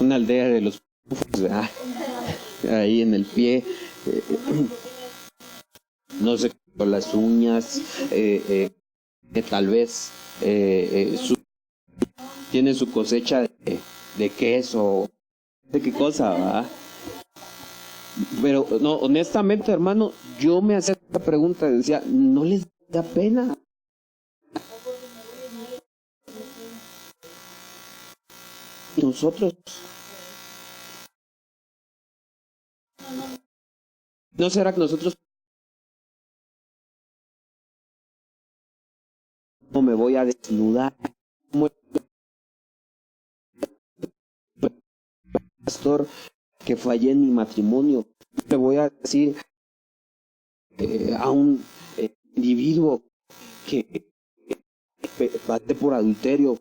Una aldea de los pufos, ¿verdad? Ahí en el pie. No sé, con las uñas, que tal vez tiene su cosecha de queso, de qué cosa, ¿verdad? Pero no, honestamente, hermano, yo me hacía esta pregunta, decía, ¿no les da pena? Nosotros, ¿no será que nosotros no me voy a desnudar como el pastor que fallé en mi matrimonio? Le voy a decir a un individuo que pasé por adulterio,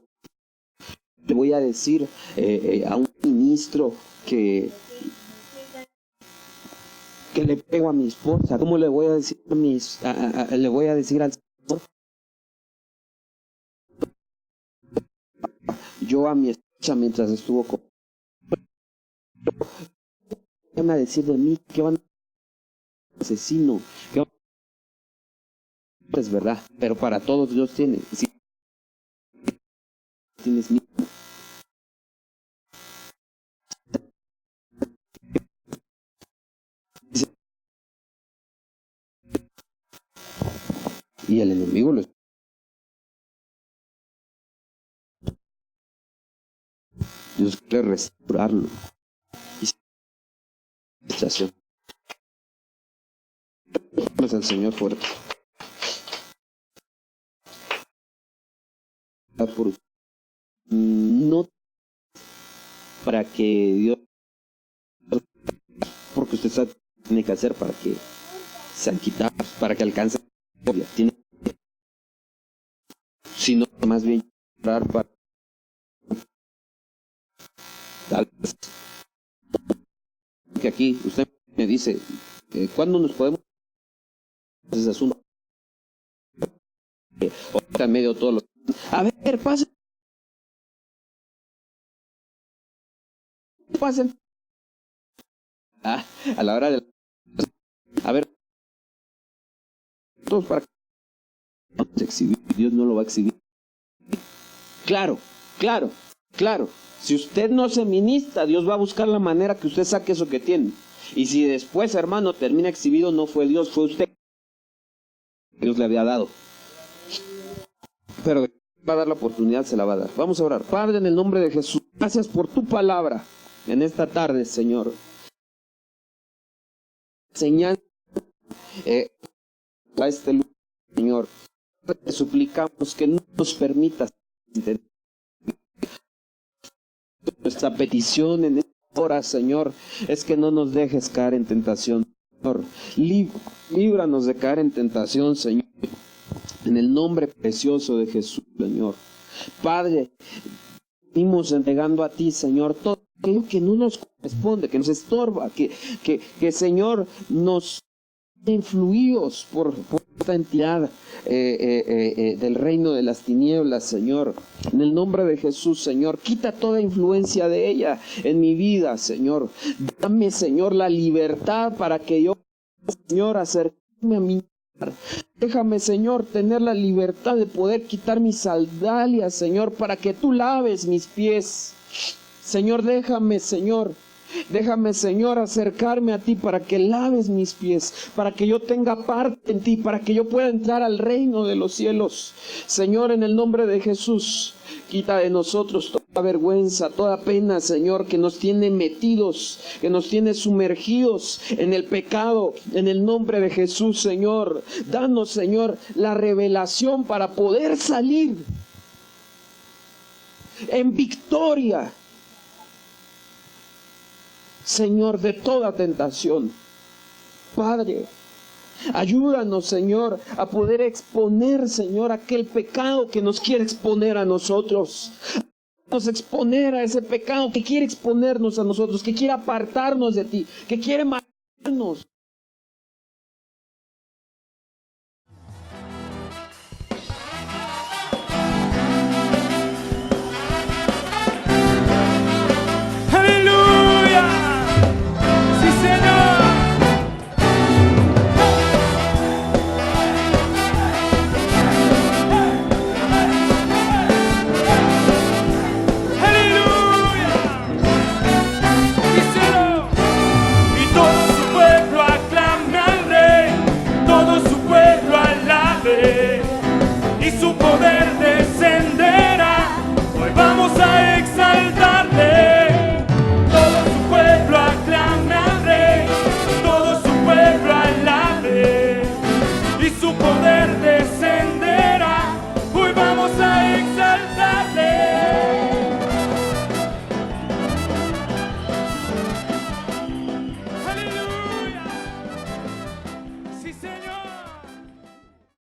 le voy a decir a un ministro que le pego a mi esposa. ¿Cómo le voy a decir le voy a decir al Señor? Yo a mi esposa mientras estuvo con... ¿Qué van a decir de mí? ¿Qué van a decir de asesino? ¿Qué van a... Es verdad, pero para todos Dios tiene. Si tienes miedo, y el enemigo lo... Dios quiere restaurarlo. Y situación. Vamos al Señor fuerte. Por no para que Dios, porque usted tiene que hacer para que se quitado, para que alcance, tiene, sino más bien orar para tal vez, que aquí usted me dice, ¿cuándo nos podemos ese asunto? Ahorita en medio de todos los... A ver, pasen. A la hora de... A ver, todos para que vamos a exhibir. Dios no lo va a exhibir. Claro, claro, claro. Si usted no se ministra, Dios va a buscar la manera que usted saque eso que tiene. Y si después, hermano, termina exhibido, no fue Dios, fue usted. Dios le había dado. Pero va a dar la oportunidad, se la va a dar. Vamos a orar. Padre, en el nombre de Jesús, gracias por tu palabra en esta tarde, Señor. Enseñando a este lugar, Señor. Te suplicamos que no nos permitas entender nuestra petición en esta hora, Señor, es que no nos dejes caer en tentación, Señor. Líbranos de caer en tentación, Señor. En el nombre precioso de Jesús, Señor. Padre, venimos entregando a ti, Señor, todo aquello que no nos corresponde, que nos estorba, que Señor, nos influidos por esta entidad del reino de las tinieblas, Señor. En el nombre de Jesús, Señor, quita toda influencia de ella en mi vida, Señor. Dame, Señor, la libertad para que yo, Señor, acercarme a mi. Déjame, Señor, tener la libertad de poder quitar mis sandalias, Señor, para que tú laves mis pies. Señor, déjame, Señor, acercarme a ti para que laves mis pies, para que yo tenga parte en ti, para que yo pueda entrar al reino de los cielos. Señor, en el nombre de Jesús, quita de nosotros toda vergüenza, toda pena, Señor, que nos tiene metidos, que nos tiene sumergidos en el pecado. En el nombre de Jesús, Señor, danos, Señor, la revelación para poder salir en victoria, Señor, de toda tentación. Padre, ayúdanos, Señor, a poder exponer, Señor, aquel pecado que nos quiere exponer a nosotros. Nos exponer a ese pecado que quiere exponernos a nosotros, que quiere apartarnos de ti, que quiere matarnos.